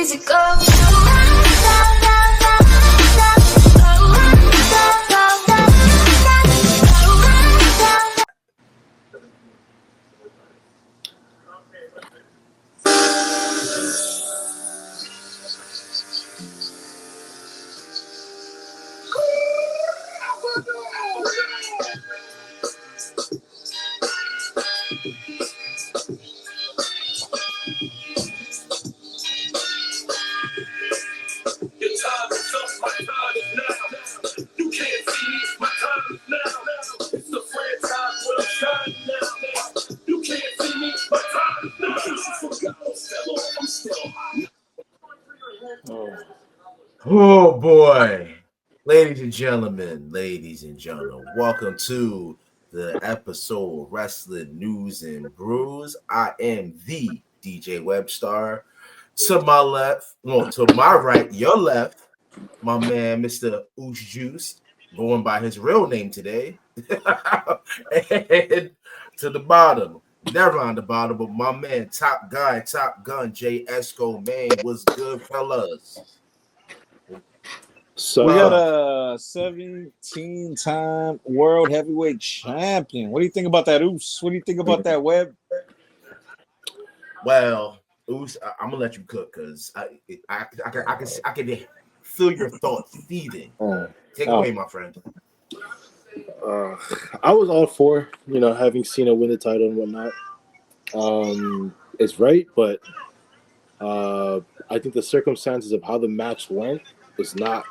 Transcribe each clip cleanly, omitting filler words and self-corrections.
easy go. Oh boy, ladies and gentlemen, welcome to the episode of Wrestling News and Brews. I am the DJ Webstar. To my left, well, to my right, your left, my man, Mr. Oos Juice, going by his real name today. And to the bottom, never on the bottom, but my man, Top Gun, J. Esco, man, what's good, fellas? So we got a 17-time world heavyweight champion. What do you think about that, Oos? What do you think about that, Web? Well, Oos, I'm gonna let you cook because I can feel your thoughts feeding. Take away, my friend. I was all for having Cena win the title and whatnot. It's right, but I think the circumstances of how the match went was not.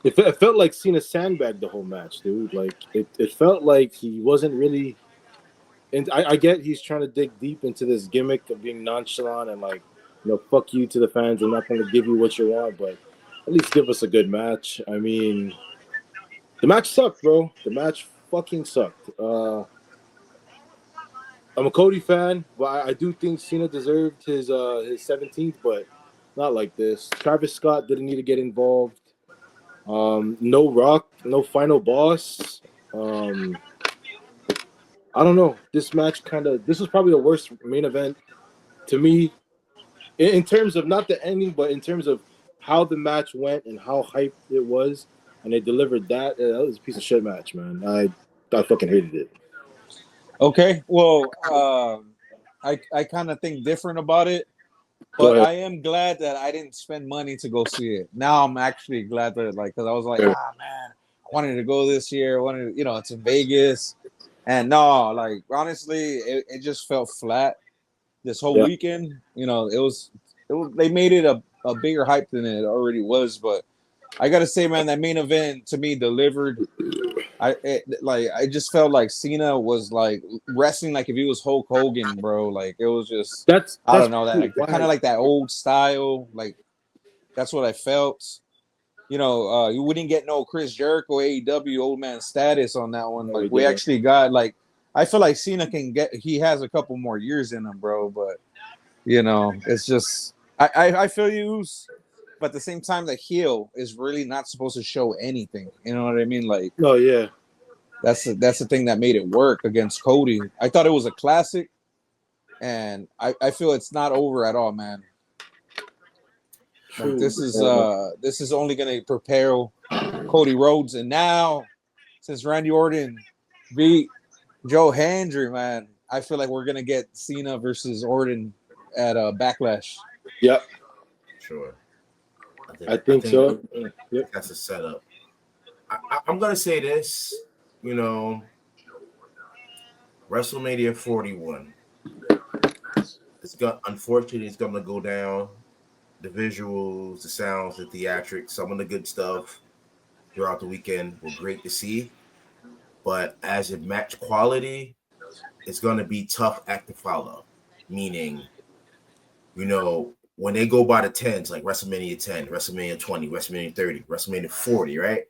It felt like Cena sandbagged the whole match, dude. Like it felt like he wasn't really. And I get he's trying to dig deep into this gimmick of being nonchalant and fuck you to the fans. I'm not going to give you what you want, but at least give us a good match. I mean, the match sucked, bro. The match fucking sucked. I'm a Cody fan, but I do think Cena deserved his 17th, but not like this. Travis Scott didn't need to get involved. No Rock, no final boss. I don't know. This match this was probably the worst main event to me in terms of not the ending, but in terms of how the match went and how hyped it was. And they delivered that. That was a piece of shit match, man. I fucking hated it. Okay. Well, I kind of think different about it. But I am glad that I didn't spend money to go see it. Now I'm actually glad that because I was like, man, I wanted to go this year. It's in Vegas. And no, honestly, it just felt flat this whole weekend. It was they made it a bigger hype than it already was. But I gotta say, man, that main event to me delivered. I just felt like Cena was wrestling like if he was Hulk Hogan, bro. Like it was just I don't know that kind of like that old style. Like that's what I felt. You wouldn't get no Chris Jericho AEW old man status on that one. Like we actually got I feel like Cena he has a couple more years in him, bro. But it's just I feel you. But at the same time, the heel is really not supposed to show anything. You know what I mean? Like, oh yeah, that's the thing that made it work against Cody. I thought it was a classic, and I feel it's not over at all, man. Like, this is only gonna prepare Cody Rhodes, and now since Randy Orton beat Joe Hendry, man, I feel like we're gonna get Cena versus Orton at Backlash. Yep, Sure. I think so. Yep. That's a setup. I'm gonna say this, WrestleMania 41. Unfortunately, it's gonna go down. The visuals, the sounds, the theatrics, some of the good stuff throughout the weekend were great to see. But as a match quality, it's gonna be tough act to follow. Meaning, when they go by the 10s, like WrestleMania 10, WrestleMania 20, WrestleMania 30, WrestleMania 40, right?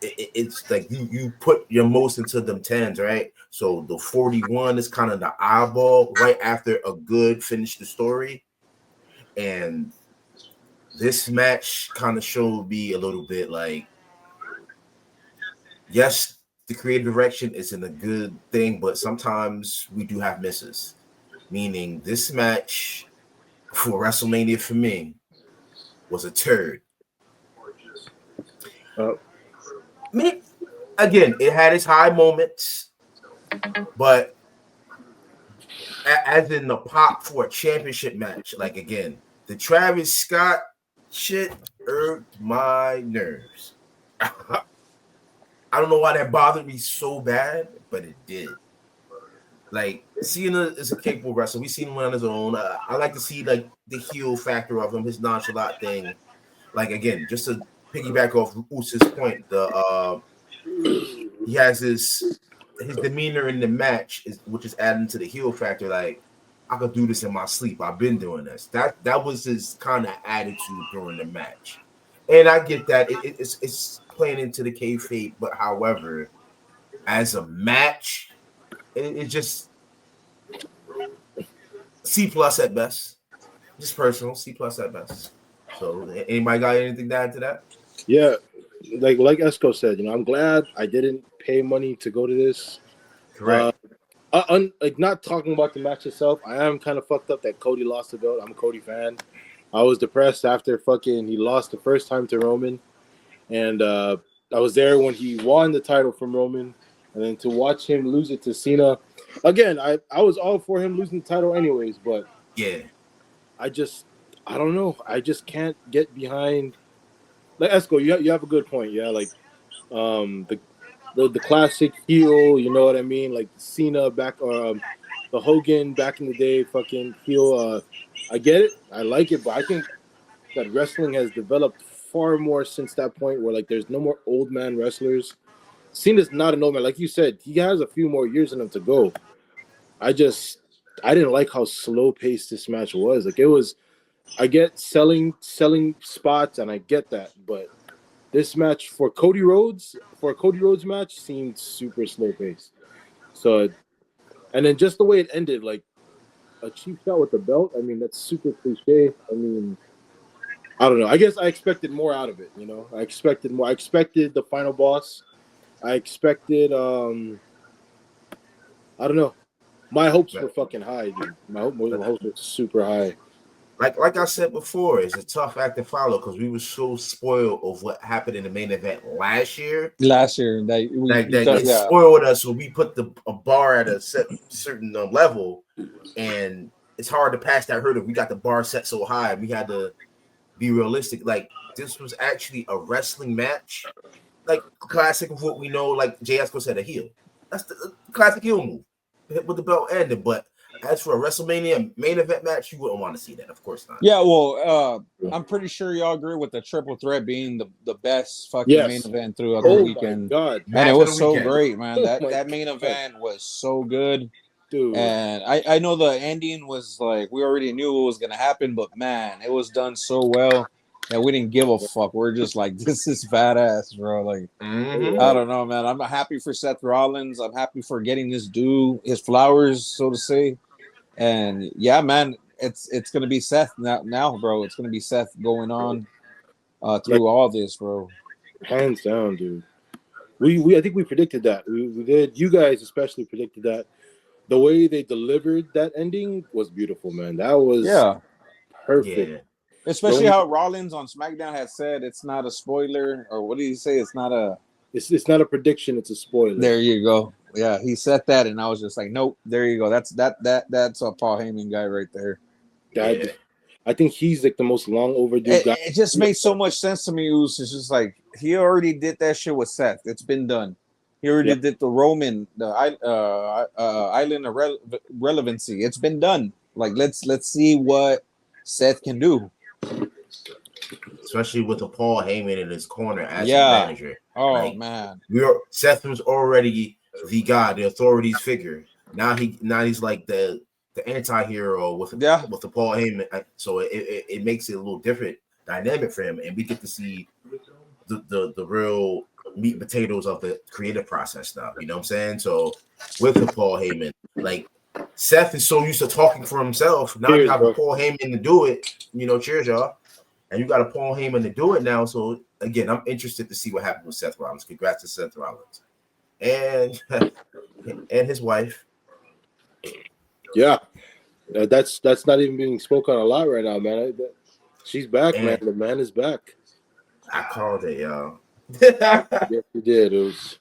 It's like you put your most into them 10s, right? So the 41 is kind of the eyeball right after a good finish the story. And this match kind of showed me a little bit like, yes, the creative direction isn't a good thing, but sometimes we do have misses. Meaning this match for WrestleMania for me was a turd. Again, it had its high moments, but as in the pop for a championship match, like again, the Travis Scott shit irked my nerves. I don't know why that bothered me so bad, but it did. Like Cena is a capable wrestler. We've seen him on his own. I like to see like the heel factor of him, his nonchalant thing. Like again, just to piggyback off Us's point, he has his demeanor in the match which is adding to the heel factor. Like I could do this in my sleep. I've been doing this. That was his kind of attitude during the match, and I get that it's playing into the kayfabe. But however, as a match, it just C plus at best. Just personal C plus at best. So anybody got anything to add to that? Yeah, like Esco said, I'm glad I didn't pay money to go to this. Correct. Like not talking about the match itself, I am kind of fucked up that Cody lost the belt. I'm a Cody fan. I was depressed after he lost the first time to Roman, and I was there when he won the title from Roman, and then to watch him lose it to Cena. Again, I was all for him losing the title anyways, but yeah, I don't know. I just can't get behind. Like Esco, you have a good point. Yeah, like the classic heel. You know what I mean? Like Cena back or the Hogan back in the day, fucking heel. I get it. I like it, but I think that wrestling has developed far more since that point where like there's no more old man wrestlers. Cena's not an old man. Like you said, he has a few more years in him to go. I didn't like how slow paced this match was. Like it was, I get selling spots and I get that, but this match for a Cody Rhodes match seemed super slow paced. So, and then just the way it ended, like a cheap shot with the belt. I mean, that's super cliche. I mean, I don't know. I guess I expected more out of it. I expected more. I expected the final boss. I expected. I don't know. My hopes were fucking high, dude. My hopes were super high. Like I said before, it's a tough act to follow because we were so spoiled of what happened in the main event last year. That it spoiled us, so we put a bar at a certain level, and it's hard to pass that hurdle. We got the bar set so high, we had to be realistic. Like this was actually a wrestling match, like classic of what we know. Like Jay Esco said, a heel. That's the classic heel move with the belt ended, but. As for a WrestleMania main event match, you wouldn't want to see that. Of course not. Yeah, well, I'm pretty sure y'all agree with the triple threat being the best fucking main event throughout the weekend. God. And it was so great, man. That main event was so good. Dude. And I know the ending was like, we already knew what was going to happen, but man, it was done so well that we didn't give a fuck. We're just like, this is badass, bro. Like, I don't know, man. I'm happy for Seth Rollins. I'm happy for getting this dude his flowers, so to say. And yeah, man, it's gonna be Seth now, bro. It's gonna be Seth going on through all this, bro. Hands down, dude. I think we predicted that. We did. You guys especially predicted that. The way they delivered that ending was beautiful, man. That was perfect. Yeah. Especially how Rollins on SmackDown had said it's not a spoiler, or what did he say? It's not a. It's not a prediction. It's a spoiler. There you go. Yeah, he said that, and I was just like, nope. There you go. That's a Paul Heyman guy right there. I think he's like the most long overdue guy. It just made so much sense to me. It's just like he already did that shit with Seth. It's been done. He already did the Roman, the Island of Relevancy. It's been done. Like let's see what Seth can do. Especially with the Paul Heyman in his corner as a manager. Oh man, Seth was already the guy, the authorities figure. Now he's like the anti-hero with the Paul Heyman. So it makes it a little different dynamic for him, and we get to see the real meat and potatoes of the creative process now. You know what I'm saying? So with the Paul Heyman, like Seth is so used to talking for himself. Now you have a Paul Heyman to do it. Cheers, y'all. And you got a Paul Heyman to do it now. So again, I'm interested to see what happens with Seth Rollins. Congrats to Seth Rollins and his wife. Yeah, That's not even being spoken a lot right now, man. She's back, man. And The man is back. I called it, y'all. Yes, you did. It was.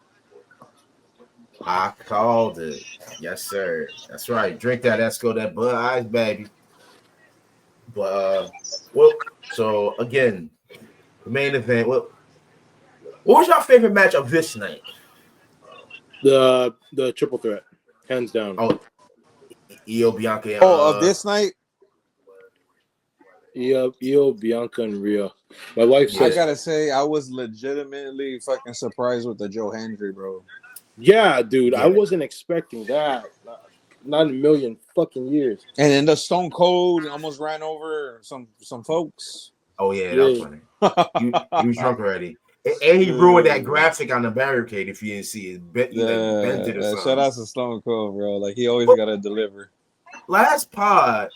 I called it. Yes, sir. That's right. Drink that Esco, that Bud Ice, baby. But well, so again, the main event. What was your favorite match of this night? The triple threat, hands down. Oh, Io Bianca. Of this night, Io, Bianca, and Rhea. My wife I said, gotta say, I was legitimately fucking surprised with the Joe Hendry, bro. "Yeah, dude, I Yeah. wasn't expecting that. Not in a million fucking years." And then the Stone Cold almost ran over some folks. Oh yeah, that was funny. He was drunk already, and he ruined that graphic on the barricade. If you didn't see it, he like bent it or something. Shout out to Stone Cold, bro. Like he always gotta deliver. Last pod,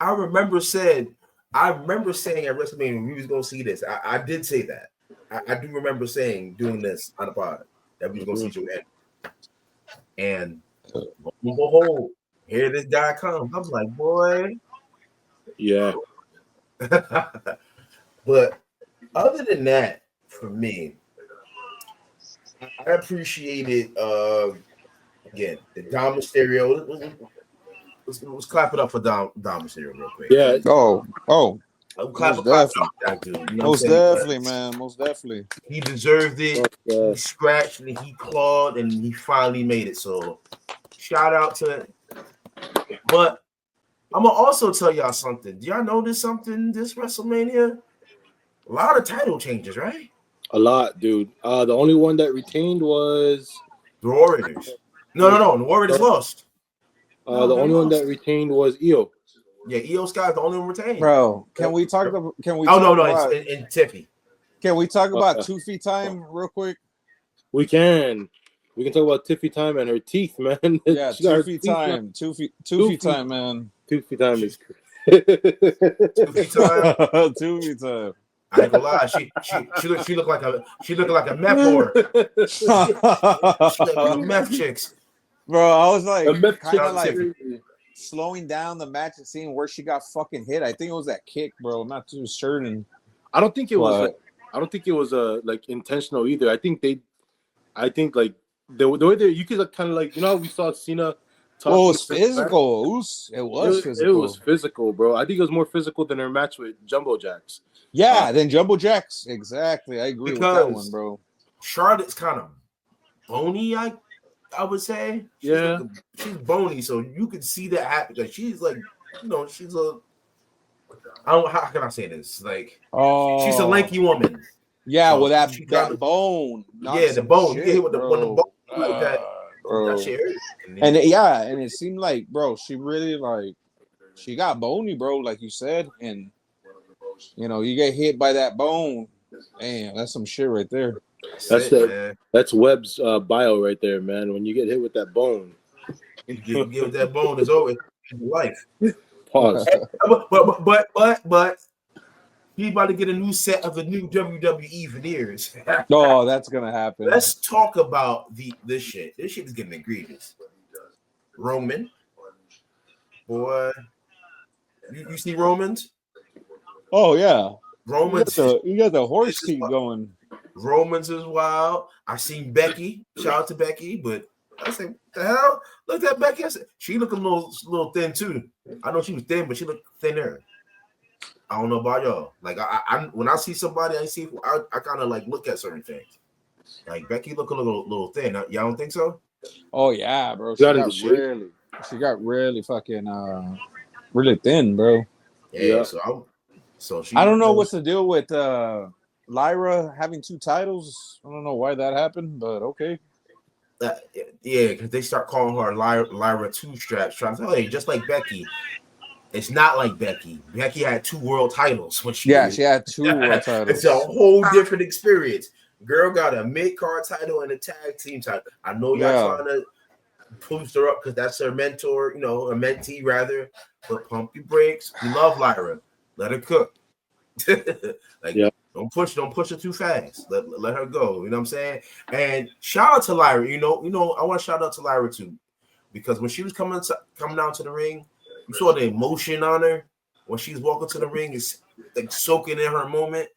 I remember saying at WrestleMania we was gonna see this. I did say that. I do remember saying doing this on the pod that we was gonna see Joe Hendry. And behold, here this guy comes. I'm like, boy. Yeah. But other than that, for me, I appreciated again the Dom Mysterio. Let's clap it up for Dom Mysterio real quick. Yeah. Clap that dude. You know most definitely, man. Most definitely. He deserved it. He scratched and he clawed and he finally made it. So shout out to it. But I'm gonna also tell y'all something. Do y'all notice something this WrestleMania? A lot of title changes, right? A lot, dude. The only one that retained was the Warriors. No. The Warriors lost. The only one that retained was Io. Yeah, Io Sky's the only one retained. Bro, can we talk about? It's in Tiffy. Can we talk about Toofy time real quick? We can. We can talk about Tiffy time and her teeth, man. Yeah, Toofy time. Toofy time, man. Toofy time is Toofy time. Toofy time. I ain't gonna lie, she looked like a meth whore. She looked like a meth chicks. Bro, I was like kind of like slowing down the match and seeing where she got fucking hit. I think it was that kick, bro. I'm not too certain. I don't think it was. I don't think it was like intentional either. I think like the way that you could kind of like, you know how we saw Cena. Well, it was physical. It was physical. It was physical, bro. I think it was more physical than her match with Jumbo Jacks. Yeah, than Jumbo Jacks. Exactly. I agree with that one, bro. Charlotte's kind of bony, I would say. She's bony, so you can see that happen. Like she's like, she's a. I don't. How can I say this? Like, she's a lanky woman. Yeah, with that bone. Yeah, the bone. You get hit with the bone like that. Bro. That shit hurt. And it seemed like, bro, she really she got bony, bro, like you said, and you get hit by that bone. Damn, that's some shit right there. That's Webb's bio right there, man. When you get hit with that bone, you get with that bone, it's over. Life. Pause. But he's about to get a new set of the new WWE veneers. Oh, that's gonna happen. Let's talk about this shit. This shit is getting egregious. Roman, boy, you see Romans? Oh yeah, Romans. You got the horse teeth going. Romans is wild. I seen Becky. Shout out to Becky, but I said, the hell? Look at Becky. I said, she looked a little thin too. I know she was thin, but she looked thinner. I don't know about y'all. Like I when I see somebody, I kind of like look at certain things. Like Becky look a little thin. Y'all don't think so? Oh yeah, bro. She got really fucking really thin, bro. Yeah. So I don't know what's the deal with Lyra having 2 titles. I don't know why that happened, but okay. Yeah, because they start calling her Lyra 2 straps. Trying to tell you, just like Becky. It's not like Becky. Becky had 2 world titles when she had 2 world titles. It's a whole different experience. Girl got a mid-card title and a tag team title. I know y'all trying to boost her up because that's her mentor, a mentee rather. But pump your brakes. We love Lyra. Let her cook. Don't push her too fast. Let her go. You know what I'm saying? And shout out to Lyra. I want to shout out to Lyra too, because when she was coming down to the ring, you saw the emotion on her when she's walking to the ring, is like soaking in her moment.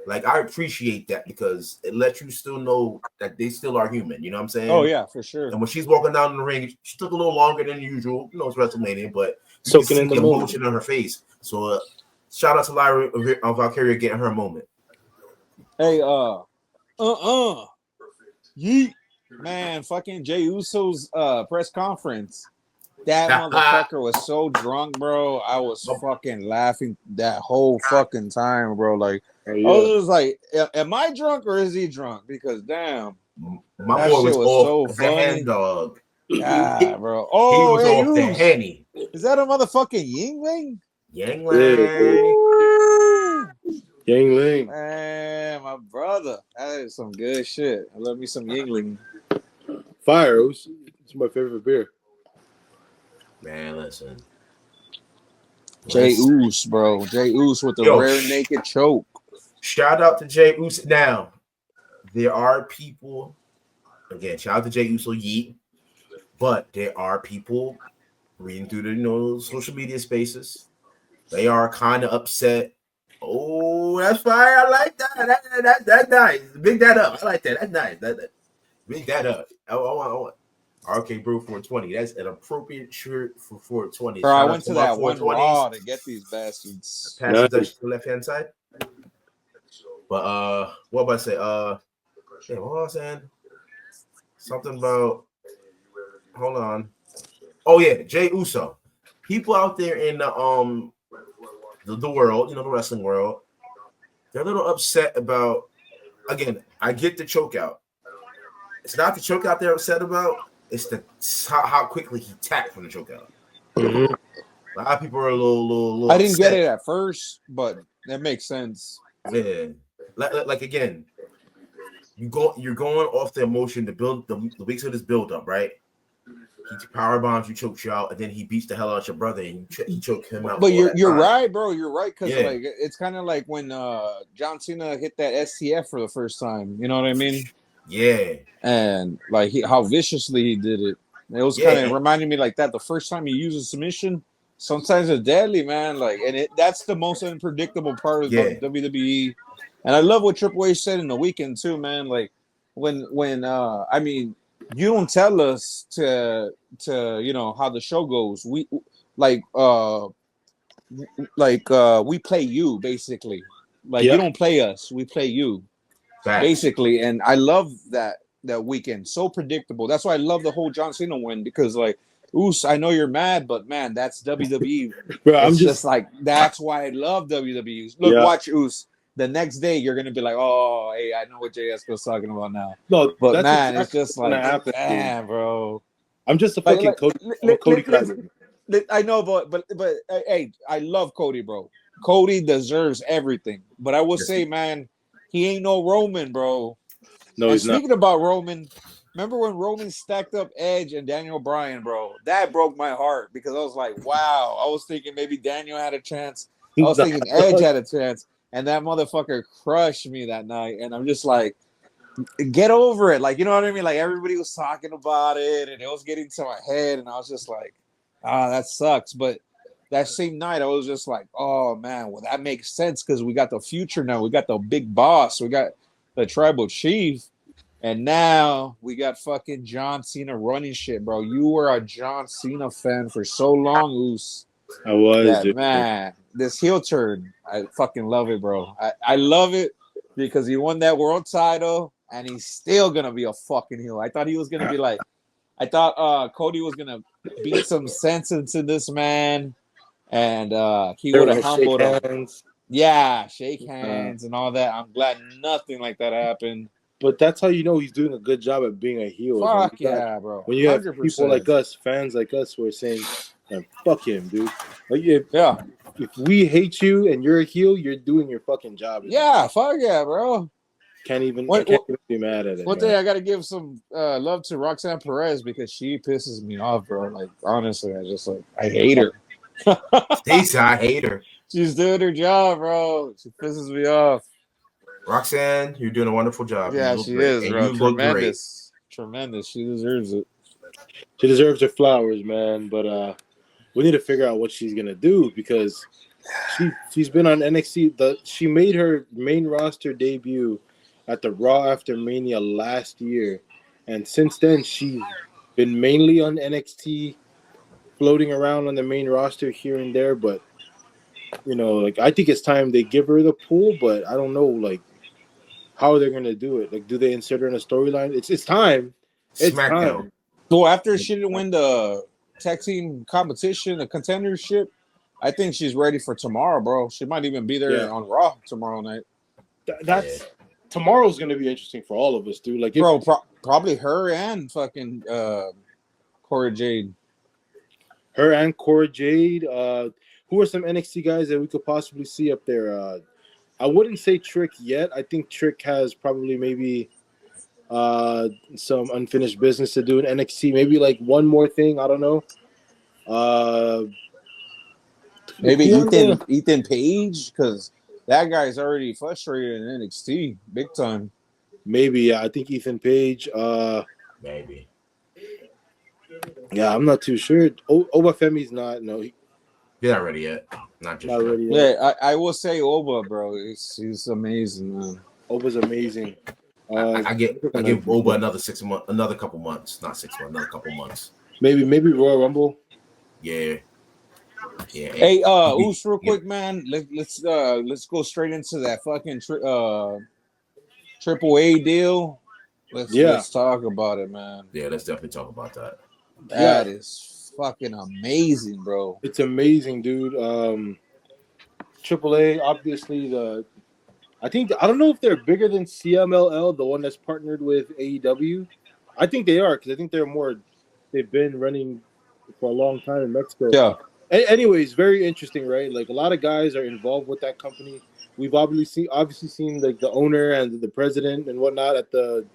Like, I appreciate that because it lets you still know that they still are human. You know what I'm saying? Oh yeah, for sure. And when she's walking down the ring, she took a little longer than usual. You know, it's WrestleMania, but you Soaking can in see the the moment. emotion on her face. So, shout out to Lyra Valkyria getting her moment. Hey, yeet, man, fucking Jey Uso's press conference. That motherfucker was so drunk, bro. I was fucking laughing that whole fucking time, bro. Like, I was just like, am I drunk or is he drunk? Because damn, My that boy shit was was off so the funny. hand dog. Yeah, bro. He Oh, was hey, off the henny. is that a motherfucking Yingling? Yangling. Yangling. Man, my brother. That is some good shit. I love me some Yingling. Fire. It's my favorite beer. Man, listen. Jey Uso, bro. Jey Uso with the rare naked choke. Shout out to Jey Uso. Now, there are people, again, shout out to Jey Uso, yeet, but there are people reading through the social media spaces. They are kind of upset. Oh, that's fire. I like that. That's nice. Big that up. I like that. That's nice. Big that up. I want. RK Brew 420. That's an appropriate shirt for 420. Bro, I went to that one Raw to get these bastards. Pass the left hand side. But what about I say? What was I saying? Something about. Hold on. Oh yeah, Jey Uso. People out there in the world, the wrestling world, they're a little upset about. Again, I get the choke out. It's not the choke out they're upset about. It's how quickly he tapped from the choke out. Mm-hmm. A lot of people are a little I didn't upset. get it at first, but that makes sense. Yeah, like again, you're going off the emotion, the weeks of this build up, right? He power bombs you, chokes you out, and then he beats the hell out your brother, and he choked him out. But you're right, bro. You're right, because like it's kind of like when John Cena hit that STF for the first time. You know what I mean? Yeah. And like how viciously he did it. It was kind of reminding me like that. The first time you use a submission, sometimes it's deadly, man. Like, and that's the most unpredictable part of WWE. And I love what Triple H said in the weekend too, man. Like when I mean, you don't tell us to how the show goes. We we play you basically. Like you don't play us, we play you. Facts. Basically. And I love that weekend. So predictable. That's why I love the whole John Cena win, because like, Oos, I know you're mad, but man, that's WWE. Bro, I'm just like, that's why I love WWE. Look, watch Oos. The next day, you're gonna be like, "Oh, hey, I know what JS was talking about now." No, but man, exactly, it's just like, damn, bro. I'm just a fucking Cody Craven. I know, but hey, I love Cody, bro. Cody deserves everything. But I will say, man, he ain't no Roman, bro. No, and he's not. Speaking about Roman, remember when Roman stacked up Edge and Daniel Bryan, bro? That broke my heart because I was like, wow. I was thinking maybe Daniel had a chance. I was thinking Edge had a chance. And that motherfucker crushed me that night. And I'm just like, get over it. Like, you know what I mean? Like, everybody was talking about it, and it was getting to my head. And I was just like, that sucks. But that same night, I was just like, oh, man, well, that makes sense because we got the future now. We got the big boss. We got the tribal chief. And now we got fucking John Cena running shit, bro. You were a John Cena fan for so long, Oos. I was, dude. Man, this heel turn, I fucking love it, bro. I love it because he won that world title and he's still gonna be a fucking heel. I thought he was gonna be like, I thought Cody was gonna beat some sense into this man, and he would have humbled him. Yeah, shake hands and all that. I'm glad nothing like that happened. But that's how you know he's doing a good job at being a heel. Fuck yeah, bro. When you have 100%. People like us, fans like us, who are saying, fuck him, dude. Like, if we hate you and you're a heel, you're doing your fucking job. Yeah, fuck yeah, bro. Can't even be mad at it. One thing I gotta give some love to Roxanne Perez because she pisses me off, bro. Like, honestly, I hate her. Stacey, I hate her. She's doing her job, bro. She pisses me off. Roxanne, you're doing a wonderful job. Yeah, she is, bro. You tremendous. Tremendous. She deserves it. She deserves her flowers, man. But we need to figure out what she's gonna do because she's been on NXT. She made her main roster debut at the Raw after Mania last year, and since then she's been mainly on NXT, floating around on the main roster here and there. But like I think it's time they give her the pull, but I don't know like how they're gonna do it. Like, do they insert her in a storyline? It's time. It's SmackDown. time. So after she didn't win the tag team competition, the contendership, I think she's ready for tomorrow, bro. She might even be there on Raw tomorrow night. That's tomorrow's gonna be interesting for all of us, dude. Like, bro, probably her and fucking Cora Jade. Her and Cora Jade. Who are some NXT guys that we could possibly see up there? I wouldn't say Trick yet. I think Trick has probably maybe some unfinished business to do in NXT. Maybe like one more thing. I don't know. Maybe Ethan Page, because that guy's already frustrated in NXT big time. Maybe, yeah. I think Ethan Page. Maybe. Yeah, I'm not too sure. Obafemi's not. No, he's not ready yet. Not ready yet. Yeah, I will say Oba, bro. He's amazing, man. Oba's amazing. I give Oba another 6 months, another couple months, not 6 months, another couple months. Maybe Royal Rumble. Yeah. Hey, Oos, real quick, man. Let's go straight into that fucking Triple A deal. Let's talk about it, man. Yeah, let's definitely talk about that. That is fucking amazing, bro. It's amazing, dude. Triple A, obviously I don't know if they're bigger than CMLL, the one that's partnered with AEW. I think they are because I think they've been running for a long time in Mexico. Yeah. Anyways, very interesting, right? Like a lot of guys are involved with that company. We've obviously seen like the owner and the president and whatnot at the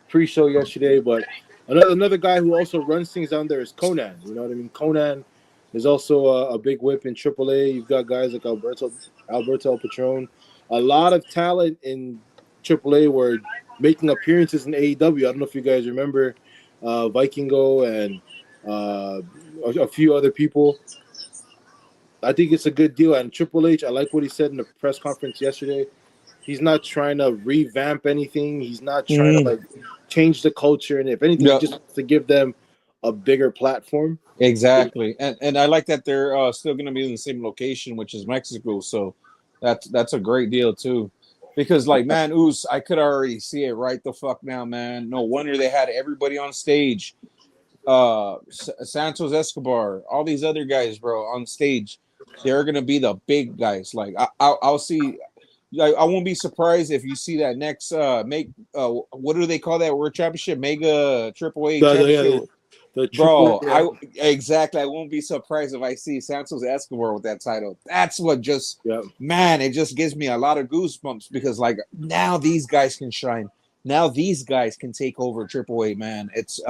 pre-show yesterday. But another guy who also runs things down there is Conan. You know what I mean? Conan is also a big whip in AAA. You've got guys like Alberto El Patron. A lot of talent in AAA were making appearances in AEW. I don't know if you guys remember Vikingo and a few other people. I think it's a good deal. And Triple H, I like what he said in the press conference yesterday. He's not trying to revamp anything. He's not trying to like change the culture. And if anything, he just wants to give them a bigger platform. Exactly. And I like that they're still going to be in the same location, which is Mexico. So that's a great deal too. Because like, man, Oos, I could already see it right the fuck now, man. No wonder they had everybody on stage. Santos Escobar, all these other guys, bro, on stage. They're gonna be the big guys. Like I'll see. I won't be surprised if you see that next what do they call that World Championship? Mega Triple A Championship. Bro, exactly. I won't be surprised if I see Santos Escobar with that title. That's what man, it just gives me a lot of goosebumps because like now these guys can shine. Now these guys can take over Triple A, man. It's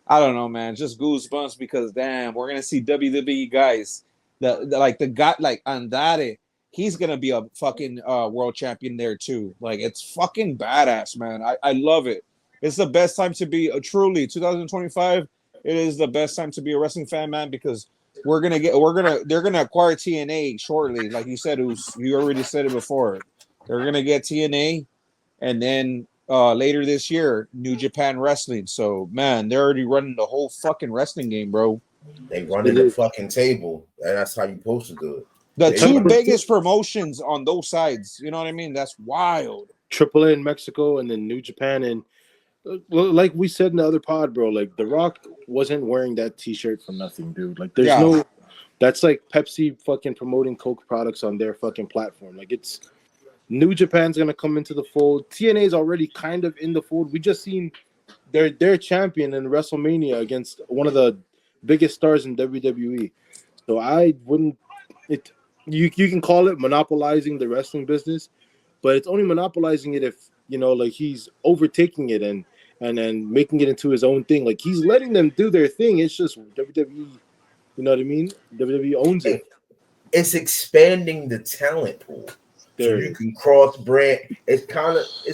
I don't know, man. Just goosebumps because damn, we're gonna see WWE guys. The guy like Andrade, he's gonna be a fucking world champion there too. Like it's fucking badass, man. I love it. It's the best time to be truly 2025. It is the best time to be a wrestling fan, man, because they're gonna acquire TNA shortly. Like you said, you already said it before. They're gonna get TNA, and then later this year, New Japan Wrestling. So man, they're already running the whole fucking wrestling game, bro. They running the fucking table, and that's how you're supposed to do it. The two biggest promotions on those sides, you know what I mean? That's wild. AAA in Mexico and then New Japan. And like we said in the other pod, bro, like The Rock wasn't wearing that T-shirt for nothing, dude. Like there's that's like Pepsi fucking promoting Coke products on their fucking platform. Like it's New Japan's gonna come into the fold. TNA is already kind of in the fold. We just seen their champion in WrestleMania against one of the biggest stars in WWE. So I wouldn't. You can call it monopolizing the wrestling business, but it's only monopolizing it if like he's overtaking it and making it into his own thing. Like he's letting them do their thing. It's just WWE. You know what I mean? WWE owns it. It's expanding the talent pool. So you can cross brand. It's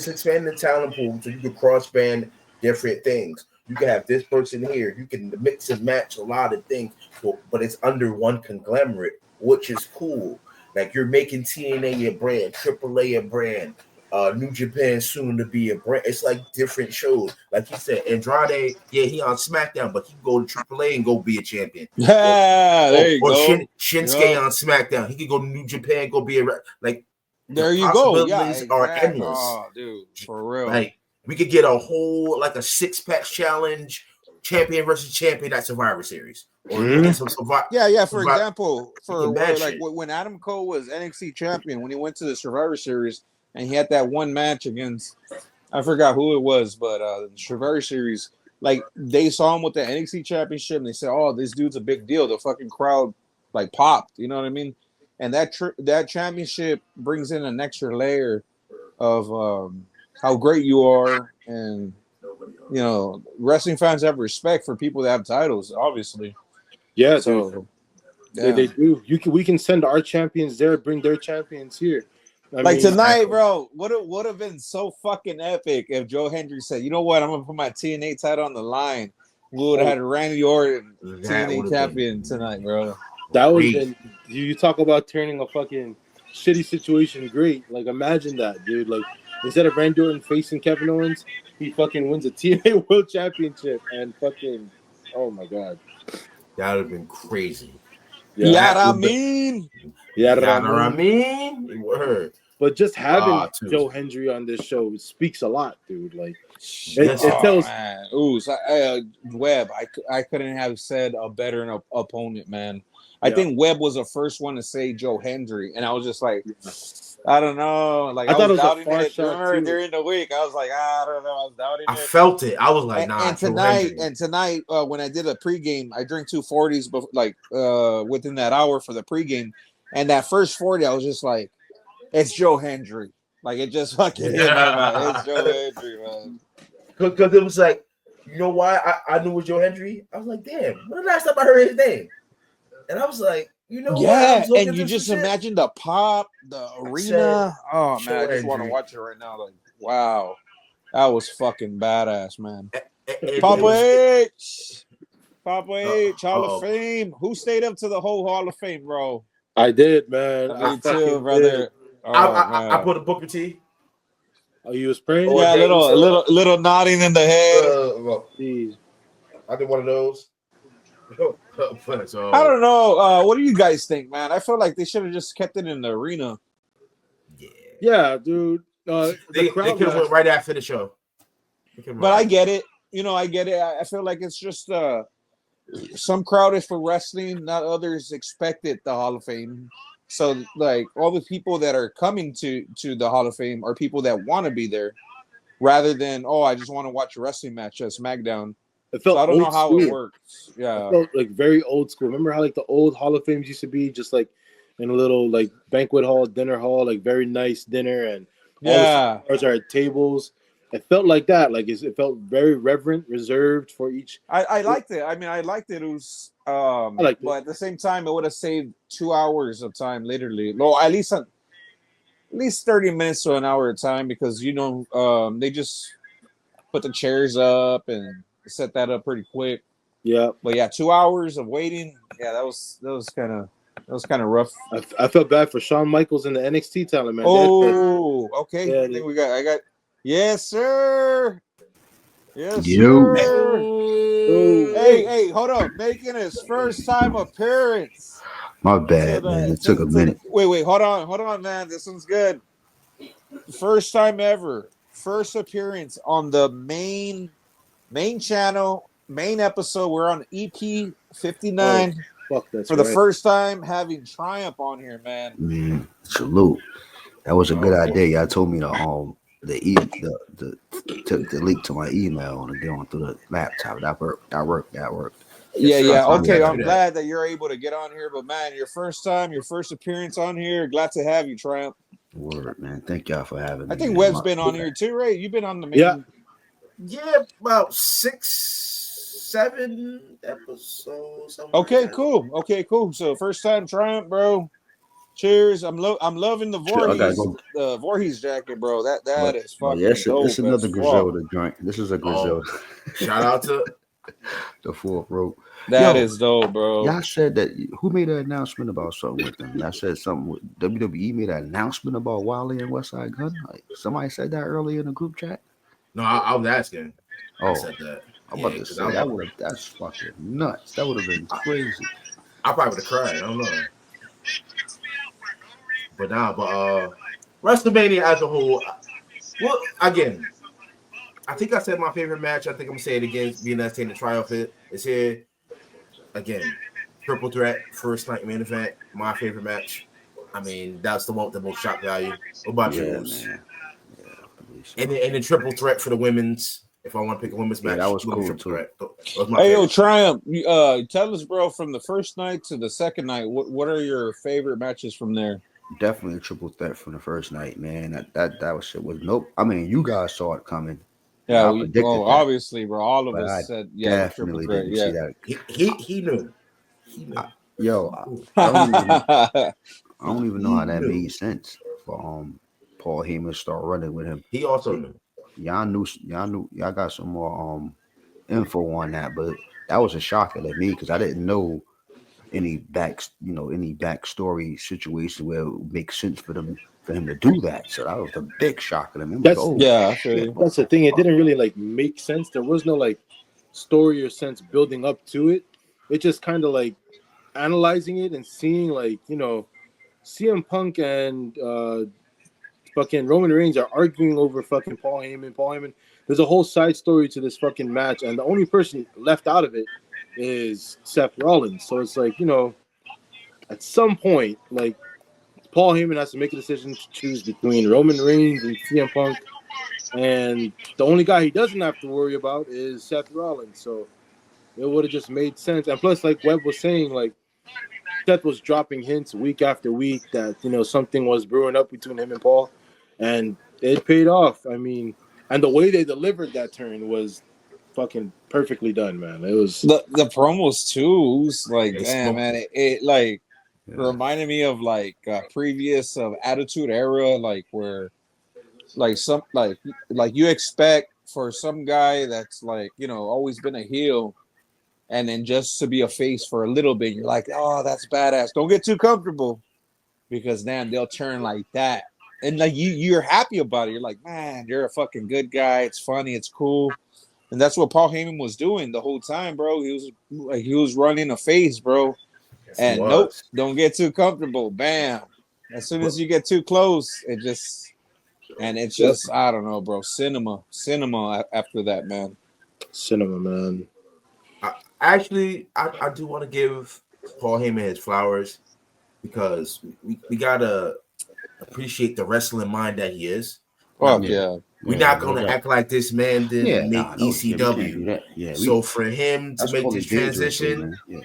expanding the talent pool so you can cross brand different things. You can have this person here. You can mix and match a lot of things, but it's under one conglomerate, which is cool. Like you're making TNA a brand, AAA a brand, New Japan soon to be a brand. It's like different shows. Like you said, Andrade, yeah, he on SmackDown, but he can go to AAA and go be a champion. Yeah, there you go. Shinsuke on SmackDown, he could go to New Japan, go be like. There The you go. Yeah, possibilities are exactly. endless. Oh, dude, for real. Like we could get a whole like a 6-pack challenge, champion versus champion at Survivor Series, or get some yeah. For example, like when Adam Cole was NXT champion, when he went to the Survivor Series and he had that one match against, I forgot who it was, but the Survivor Series, like they saw him with the NXT championship and they said, "Oh, this dude's a big deal." The fucking crowd like popped. You know what I mean? And that championship brings in an extra layer of how great you are, and you know, wrestling fans have respect for people that have titles. Obviously, yeah. So yeah. They do. We can send our champions there, bring their champions here. I mean, tonight, bro, would have been so fucking epic if Joe Hendry said, "You know what? I'm gonna put my TNA title on the line." We would have had Randy Orton TNA champion tonight, bro. That would have been. You talk about turning a fucking shitty situation great. Like, imagine that, dude. Like, instead of Randy Orton facing Kevin Owens, he fucking wins a TNA World Championship and fucking. Oh my god, that would have been crazy. Yeah, I mean, word. But just having Joe Hendry on this show speaks a lot, dude. Like, it tells. Man. Ooh, so, Webb, I couldn't have said a better opponent, man. I think Webb was the first one to say Joe Hendry, and I was just like, I don't know. Like, I thought was doubting it. During the week, I was like, I don't know. I was doubting it. I felt it. I was like, nah. And tonight, when I did a pregame, I drank 2 40s, but like within that hour for the pregame, and that first 40, I was just like, it's Joe Hendry. Like, it just fucking hit my mind. It's Joe Hendry, man. Because it was like, you know why I knew it was Joe Hendry? I was like, damn, when the last time I heard his name? And I was like, you know what? And you just imagine the pop, the arena. Oh, man, I just want to watch it right now. Like, wow. That was fucking badass, man. Papa H, Hall of Fame. Who stayed up to the whole Hall of Fame, bro? I did, man. Me too, brother. I put a Booker T. Oh, you was praying? Yeah, little nodding in the head. I did one of those. I don't know. What do you guys think, man? I feel like they should have just kept it in the arena. Yeah, dude. They could have went right after the show. But I get it. You know, I get it. I feel like it's just some crowd is for wrestling, not others expected the Hall of Fame. So, like, all the people that are coming to the Hall of Fame are people that want to be there, rather than, I just want to watch a wrestling match at SmackDown. It felt I don't know how it works. Yeah, it felt like very old school. Remember how like the old Hall of Fames used to be, just like in a little like banquet hall, dinner hall, like very nice dinner, and all the stars are at tables. It felt like that. Like it felt very reverent, reserved for each. I liked it. I mean, I liked it. It was, but at the same time, it would have saved 2 hours of time, literally. No, at least 30 minutes to an hour of time, because they just put the chairs up and set that up pretty quick. Yeah, but 2 hours of waiting. Yeah, that was kind of rough. I felt bad for Shawn Michaels and the NXT talent, man. Oh, okay. Yeah, I think I got. Yes, sir. Yes, sir. Hey, hold up. Making his first time appearance. My bad, man. It took a minute. Wait. Hold on, man. This one's good. First time ever. First appearance on the main channel, main episode. We're on EP 59. For the first time having Triumph on here, man. Man, salute. That was a good idea. Y'all told me to the link to my email and get on through the laptop. That worked. Yeah. Okay, I'm glad that you're able to get on here. But man, your first appearance on here. Glad to have you, Triumph. Word, man. Thank y'all for having me. I think Webb's been on here too, right? You've been on the main. Yeah, about 6-7 episodes. Okay, cool. So first time Triumph, bro. Cheers. I'm loving the Sure, I gotta Voorhees jacket, bro. That is Oh fucking yeah, it's dope another as fuck. Griselda joint. This is a Oh, Griselda. shout out to The fourth rope. That Yo, is dope, bro. y'all said that who made an announcement about something with them? Y'all said something with WWE made an announcement about Wally and Westside Gun. Like somebody said that earlier in the group chat. no. I was asking. I Oh, said that. I'm Yeah, about to because say that's fucking nuts. That would have been crazy. I probably would have cried. I don't know. But WrestleMania as a whole. Well, again, I think I said my favorite match. I think I'm gonna say it again. Being that's taking the trial fit is here again. Triple threat, first night main event. My favorite match. I mean, that's the one with the most shock value. What about Yeah, yours? man. Yeah, I believe so. And the triple threat for the women's. If I want to pick a women's match, that was women's cool triple too. threat. That was my Hey, yo, favorite. Triumph. Tell us, bro, from the first night to the second night, what are your favorite matches from there? Definitely a triple threat from the first night, man. That was shit was nope. I mean, you guys saw it coming. Yeah, I predicted that, obviously, bro. All of but I us said, yeah, the triple definitely threat. didn't Yeah. see that. He knew. He knew. Yo, I don't even know He how that knew. made sense for Paul Heyman to start running with him. He also knew. Y'all got some more info on that, but that was a shocker to me because I didn't know any backstory situation where it would make sense for him to do that. So that was a big shocker to me. I'm like, That's oh Yeah, I feel shit, you. what that's the the thing. It fuck? didn't really like make sense. There was no like story or sense building up to it. It just kind of like analyzing it and seeing like CM Punk and fucking Roman Reigns are arguing over fucking Paul Heyman. Paul Heyman. There's a whole side story to this fucking match, and the only person left out of it is Seth Rollins. So it's like at some point, like Paul Heyman has to make a decision to choose between Roman Reigns and CM Punk, and the only guy he doesn't have to worry about is Seth Rollins. So it would have just made sense. And plus, like Webb was saying, like Seth was dropping hints week after week that something was brewing up between him and Paul, and it paid off. I mean, and the way they delivered that turn was fucking perfectly done, man. It was The promos too was like, They damn, smoked man, it like Yeah. reminded me of like previous of Attitude Era, like where like some like you expect for some guy that's like always been a heel, and then just to be a face for a little bit, you're like, oh, that's badass. Don't get too comfortable, because then they'll turn like that, and like you're happy about it. You're like, man, you're a fucking good guy. It's funny, it's cool. And that's what Paul Heyman was doing the whole time, bro. He was running a face, bro. Yes, he And nope, was. don't get too comfortable. Bam. As soon as you get too close, it's just I don't know, bro. Cinema after that, man. cinema, man. I do want to give Paul Heyman his flowers because we gotta appreciate the wrestling mind that he is. Fuck Yeah. yeah. We're Yeah, not no gonna doubt. act like this man didn't Yeah, make no, yeah, we can't do ECW. that. Yeah, So for him to that's make totally this dangerous, transition, man. Yeah.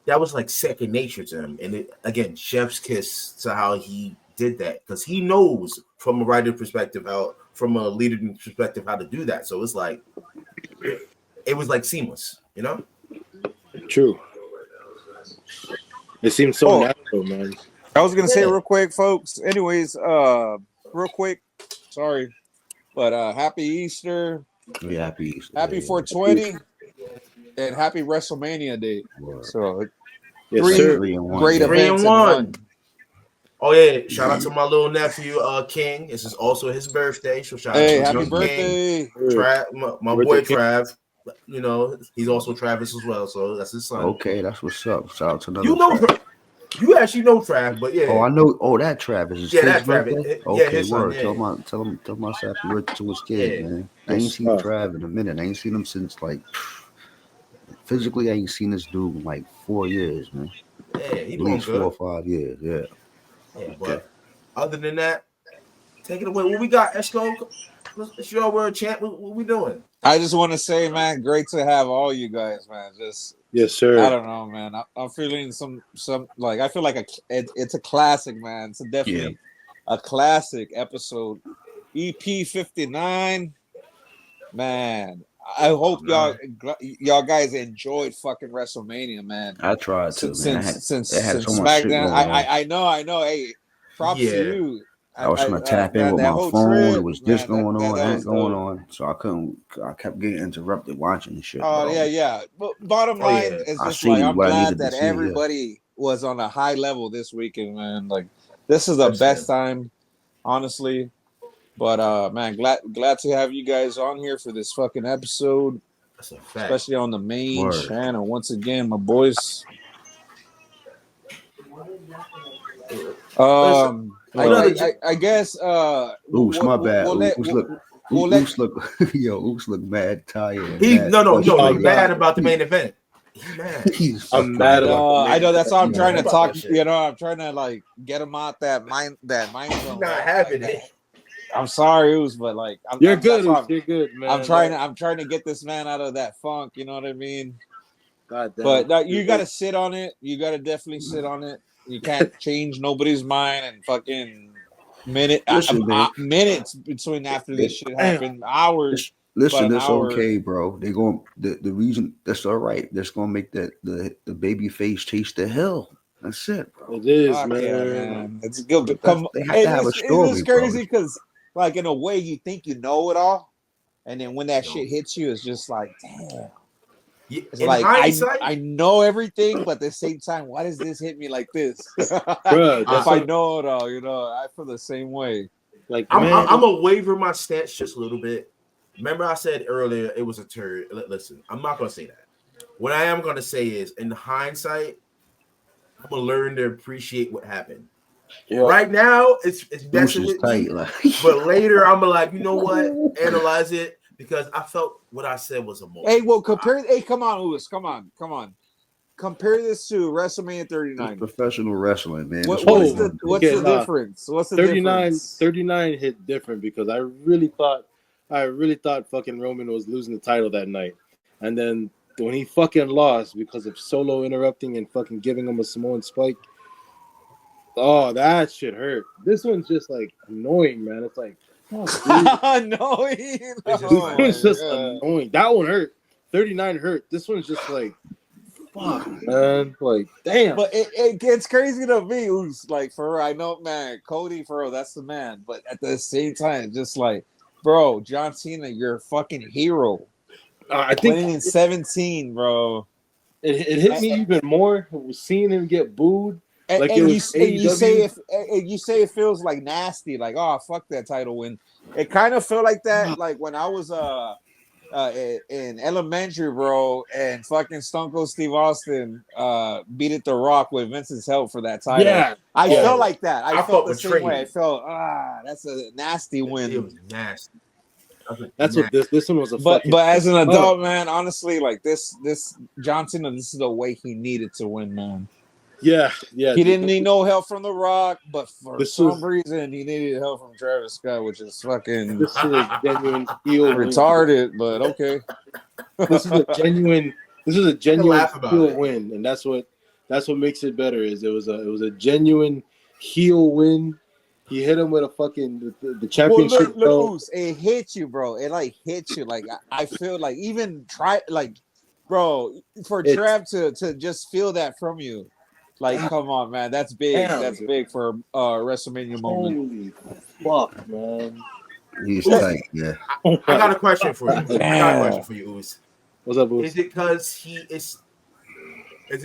that was like second nature to him. And again, chef's kiss to how he did that because he knows from a writer perspective from a leader perspective how to do that. So it's like it was like seamless, True. It seems so natural, man. I was gonna say Yeah. real quick, folks. Anyways, real quick, sorry, but happy Easter, Yeah, happy. happy 420, and happy WrestleMania Day. Word. So Yes, Three- sir. 3-1. great yeah. 3 events and in 1. one. Oh yeah, shout out to my little nephew, King. This is also his birthday. So shout out Hey, to happy young King. birthday! Trav, my Birthday boy King. Trav. He's also Travis as well. So that's his son. Okay, that's what's up. Shout out to another. You know, Trav. you actually know Trav, but yeah. Oh, I know. Oh, that Travis is Yeah, his that's Travis. birthday. Yeah, Okay, his son, word. yeah. Tell my happy birthday to his kid, Yeah. man. I ain't Yes, seen sir. Trav in a minute. I ain't seen him since like physically. I ain't seen this dude in like 4 years, man. Yeah, he At doing least 4 good. or 5 years. Yeah. Yeah, but other than that, take it away. What we got, Esco? It's your word, champ. What we doing? I just want to say, man, great to have all you guys, man. Just Yes, sir. I don't know, man. I'm feeling some like I feel like it's a classic, man. It's definitely a classic episode. EP 59, man. I hope Nah. y'all guys enjoyed fucking WrestleMania, man. I tried to, man. Since It had so much shit SmackDown, going on. I know. Hey, props to Yeah. you. I was trying to tap in Man, with that my whole phone. It trip, was this man. going on, That that was going dope. on. So I couldn't. I kept getting interrupted watching the shit, Oh bro. yeah. But bottom Oh, line yeah. is I just like seen I'm what I glad needed to that see. Yeah, everybody was on a high level this weekend, man. Like this is the That's best it. time, honestly. But man, glad to have you guys on here for this fucking episode, That's a fact. especially on the main word. channel. Once again, my boys. Listen, another. I guess Oos, my bad. we'll let Oos look. we'll let. Oos look. Yo, Oos look mad tired and He mad no. He frustrated. mad about the main event. He mad. He's I'm fucking mad mad. about the I know main that's why I'm He trying mad to about talk. that shit. You know, I'm trying to like get him out that mind He's zone. not Man. having Like, it. I'm sorry, Oos, but like You're that's good. why You're good, man. I'm trying to get this man out of that funk. You know what I mean? God damn. But no, you got to sit on it. You got to definitely sit on it. You can't change nobody's mind and fucking Listen, man. minutes between after this shit happened, hours. Listen, But an it's hour. okay, bro. They going the reason that's all right. That's gonna make the baby face taste the hell. That's it, bro. It is, Fuck man. yeah, man. It's good. But Come, they have to have a story, it's bro. crazy because, like, in a way, you think you know it all, and then when that No. shit hits you, it's just like, damn. It's In like hindsight, I know everything, but at the same time, why does this hit me like this? Bruh, If that's I what, know it all, you know, I feel the same way. like, I'm man. gonna waver my stance just a little bit. Remember, I said earlier it was a turd. Listen, I'm not gonna say that. What I am gonna say is, in hindsight, I'm gonna learn to appreciate what happened. Yeah. Right now, it's Oos messing is with tight, me. like. But later, I'm gonna like, you know what? Analyze it because I felt what I said was emotional. Hey, well, compare. Hey, come on, Lewis. Come on. Compare this to WrestleMania It's 39. professional wrestling, man. That's What's they the gonna do. what's the nah. difference? What's the 39, difference? 39 hit different because I really thought fucking Roman was losing the title that night. And then when he fucking lost because of Solo interrupting and fucking giving him a Samoan spike, oh, that shit hurt. This one's just like annoying, man. It's like, fuck, dude. Annoying. It's just This like- one's just God. annoying. That one hurt. 39 hurt. This one's just like, fuck, man. Like, damn. But it gets crazy to me. Who's like, for real, I know, man, Cody, for real, that's the man. But at the same time, just like, bro, John Cena, you're a fucking hero. I think Winning in 17, bro. it hit me even more seeing him get booed. And, Like and it you was and you AEW. say it feels like nasty, like, oh, fuck that title win. It kind of felt like that, like when I was in elementary, bro, and fucking Stone Cold Steve Austin beat it The Rock with Vince's help for that title. Yeah. I Oh, felt like that. I I felt felt the same way. betrayed. I felt that's a nasty It win. was nasty. That's what this one was a But fucking. but as an adult, man, honestly, like this John Cena, this is the way he needed to win, man. Yeah. He didn't need no help from The Rock, but for This some was- reason he needed help from Travis Scott, which is fucking This is a genuine heel win. retarded, but okay. This is a genuine. This is a can genuine laugh about heel it. win, and that's what makes it better. Is it was a genuine heel win. He hit him with a fucking the Well, championship look, belt. Oos, it hits you, bro. It like hits you. Like I feel like even try like, bro, for It's- Trav to just feel that from you. Like, come on, man. That's big. Damn, That's dude. big for WrestleMania moment. Holy fuck, man! He's tight, yeah. I got a question for you. I got a Damn. question for you, Oos. What's up, Boots? Is it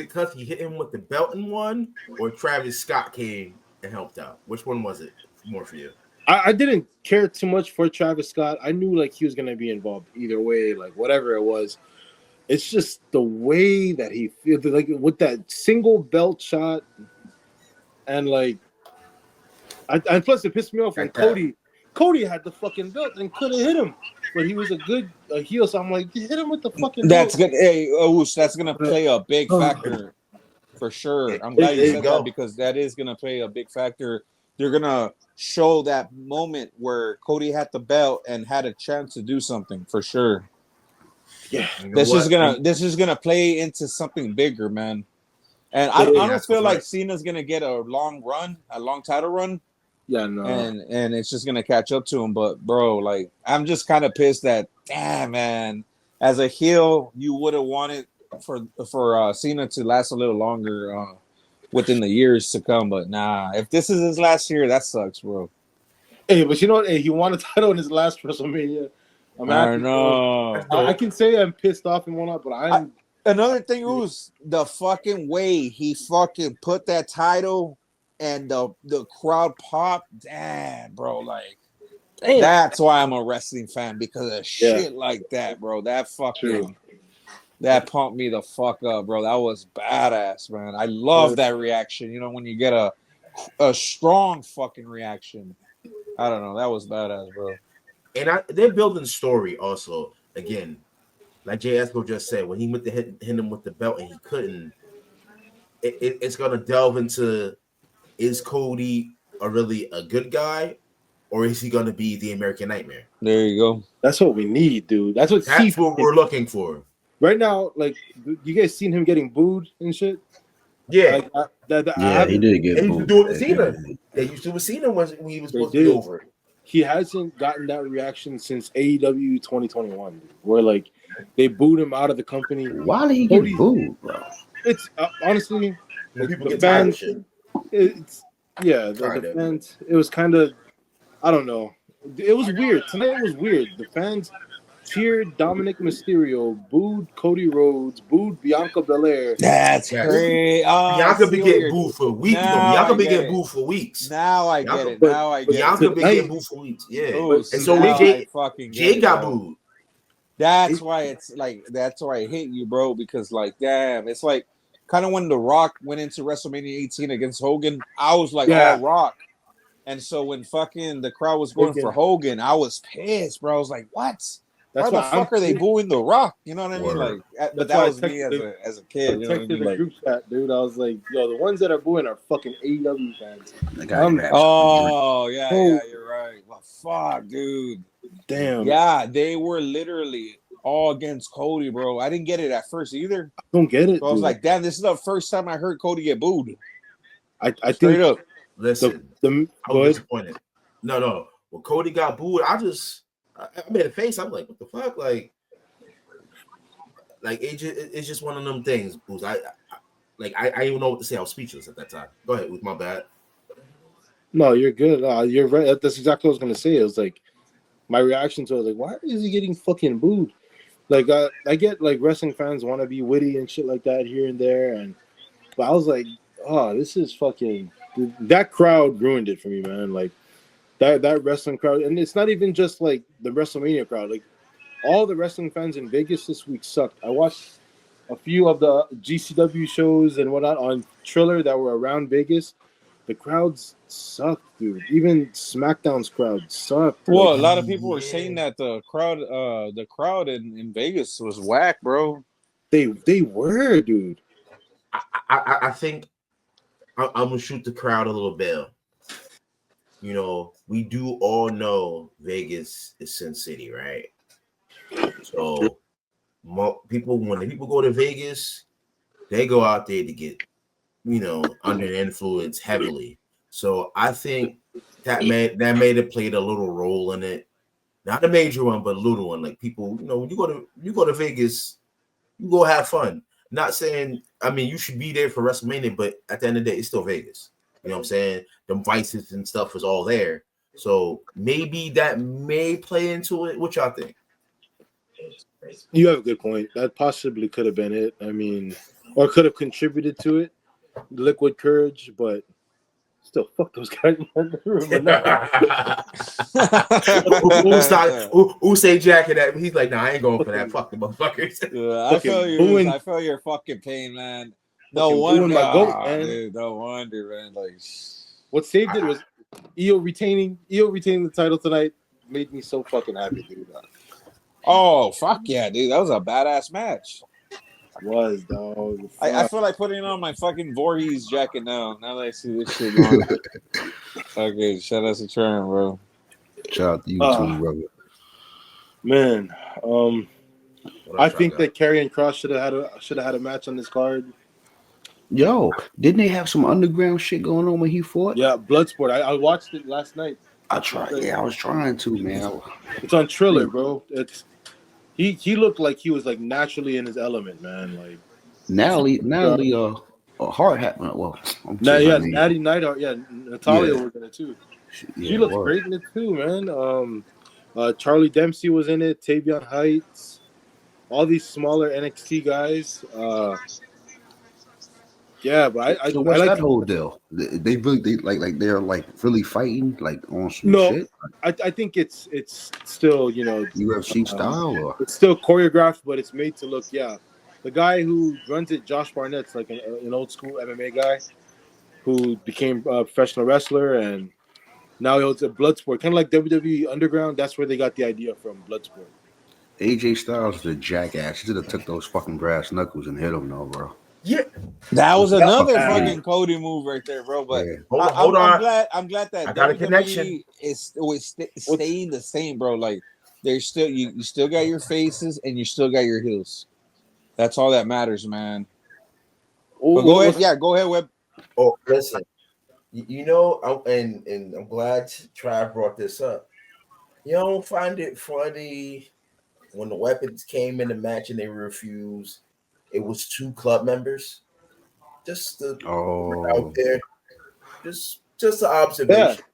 because he hit him with the belt and won, or Travis Scott came and helped out? Which one was it more for you? I didn't care too much for Travis Scott. I knew like he was gonna be involved either way, like whatever it was. It's just the way that he feels, like with that single belt shot, and like, and plus it pissed me off when Like that. Cody had the fucking belt and couldn't hit him, but he was a good heel. So I'm like, hit him with the fucking. That's belt. gonna, hey, Oos, that's gonna play a big factor for sure. I'm glad you There you said go. that because that is gonna play a big factor. They're gonna show that moment where Cody had the belt and had a chance to do something for sure. Yeah, You know This what? is gonna play into something bigger, man. And I Yeah, don't that's feel like right. Cena's gonna get a long title run, yeah, no. and it's just gonna catch up to him. But bro, like I'm just kind of pissed that damn man. as a heel, you would have wanted for Cena to last a little longer within the years to come. But nah, if this is his last year, that sucks, bro. Hey, but you know what? Hey, he won a title in his last WrestleMania. I'm I happy, bro. know. I can say I'm pissed off and whatnot, but I'm Another thing was the fucking way he fucking put that title and the crowd popped. Damn, bro, like that's why I'm a wrestling fan because of shit like that, bro. That fucking that pumped me the fuck up, bro. That was badass, man. I love that reaction. You know, when you get a strong fucking reaction. I don't know. That was badass, bro. And they're building story also. Again, like Jay Esco just said, when he went to hit him with the belt and he couldn't, it's gonna delve into, is Cody really a good guy, or is he gonna be the American Nightmare? There you go. That's what we need, dude. That's what we're looking for right now. Like, you guys seen him getting booed and shit? Yeah, he did get they used booed. to do it with Cena. They used to do with Cena when he was supposed to be over. He hasn't gotten that reaction since AEW 2021, where like they booed him out of the company. Why did he get booed, bro? It's honestly, when people the get fans, tired of shit. It's the fans. It was kind of, I don't know. It was weird tonight. It was weird. The fans cheered Dominic Mysterio, booed Cody Rhodes, booed Bianca Belair. That's great. Bianca been getting booed for weeks. Bianca been getting booed for weeks. Now I get it. Now I get it. Bianca been getting booed for weeks. Yeah. And so when Jay got booed. That's why it's like, that's why I hate you, bro. Because like, damn, it's like kind of when The Rock went into WrestleMania 18 against Hogan, I was like, oh, Rock. And so when fucking the crowd was going for Hogan, I was pissed, bro. I was like, what? Why the fuck are they booing The Rock? You know what I mean? Like, but that was me as a kid. You know what I mean? Like, group chat, dude. I was like, yo, the ones that are booing are fucking AEW fans. Oh yeah, you're right. Well, fuck, dude. Damn. Yeah, they were literally all against Cody, bro. I didn't get it at first either. I don't get it. So I was like, damn, this is the first time I heard Cody get booed. I straight up. Listen, I was disappointed. No. When Cody got booed, I made a face. I'm like, what the fuck? Like it's just one of them things. Booze. I didn't even know what to say. I was speechless at that time. Go ahead. It was my bad. No, you're good. You're right. That's exactly what I was gonna say. It was like my reaction to it, like, why is he getting fucking booed? Like, I get like wrestling fans want to be witty and shit like that here and there, but I was like, oh, this is fucking. That crowd ruined it for me, man. Like that wrestling crowd, and it's not even just like the WrestleMania crowd. Like all the wrestling fans in Vegas this week sucked. I watched a few of the GCW shows and whatnot on Triller that were around Vegas. The crowds sucked, dude. Even SmackDown's crowd sucked. Well, a lot of people were saying that the crowd in Vegas was whack, bro. They were, dude. I think I'm gonna shoot the crowd a little bit. You know, we do all know Vegas is Sin City, right? So when people go to Vegas, they go out there to get, under the influence heavily. So I think that may have played a little role in it. Not a major one, but a little one. Like people, when you go to Vegas, you go have fun. Not saying, you should be there for WrestleMania, but at the end of the day, it's still Vegas. You know what I'm saying? The vices and stuff is all there. So maybe that may play into it. What y'all think? You have a good point. That possibly could have been it. Or could have contributed to it. Liquid courage, but still, fuck those guys. Who say jacking that? He's like, nah, I ain't going for that. Fuck the motherfuckers. I feel you. I feel your fucking pain, man. No wonder, dude. No wonder, man. Like, what saved it was EO retaining the title tonight. Made me so fucking happy, dude. Oh fuck yeah, dude! That was a badass match. It was, dog. I feel like putting on my fucking Voorhees jacket now. Now that I see this shit going. Okay, shout out to Trent, bro. Shout out to you too, brother. Man, I think that Karrion Kross should have had a match on this card. Yo, didn't they have some underground shit going on when he fought? Yeah, Bloodsport. I watched it last night. I tried. Yeah, I was trying to, man. It's on Triller, bro. He looked like he was like naturally in his element, man. Like uh, Natalie, Hart had well, I'm now, saying her yeah, name. Natty Nightheart, yeah, Natalia Yeah, was in it too. yeah, She it looks was. great in it too, man. Charlie Dempsey was in it. Tavion Heights, all these smaller NXT guys. Yeah, but So I what's like that to. whole deal? They really they like they're like really fighting like on some No, shit, I think it's still UFC um, style or it's still choreographed, but it's made to look The guy who runs it, Josh Barnett's like an old school MMA guy who became a professional wrestler and now he holds a Bloodsport, kind of like WWE Underground. That's where they got the idea from, Bloodsport. AJ Styles is a jackass. He should have took those fucking brass knuckles and hit him though, bro. Yeah. That was Yeah. another Ah, fucking Cody move right there, bro. But Yeah. Hold on. I'm glad I that got a connection. WWE is always What's staying the same, bro. Like there's still you still got your faces and you still got your heels. That's all that matters, man. But go ahead, what's yeah, go ahead, Web. Oh, listen. You know, and I'm glad Trav brought this up. You don't find it funny when the weapons came in the match and they refused? It was two club members. Just to put it out Oh, there. Just an yeah? observation.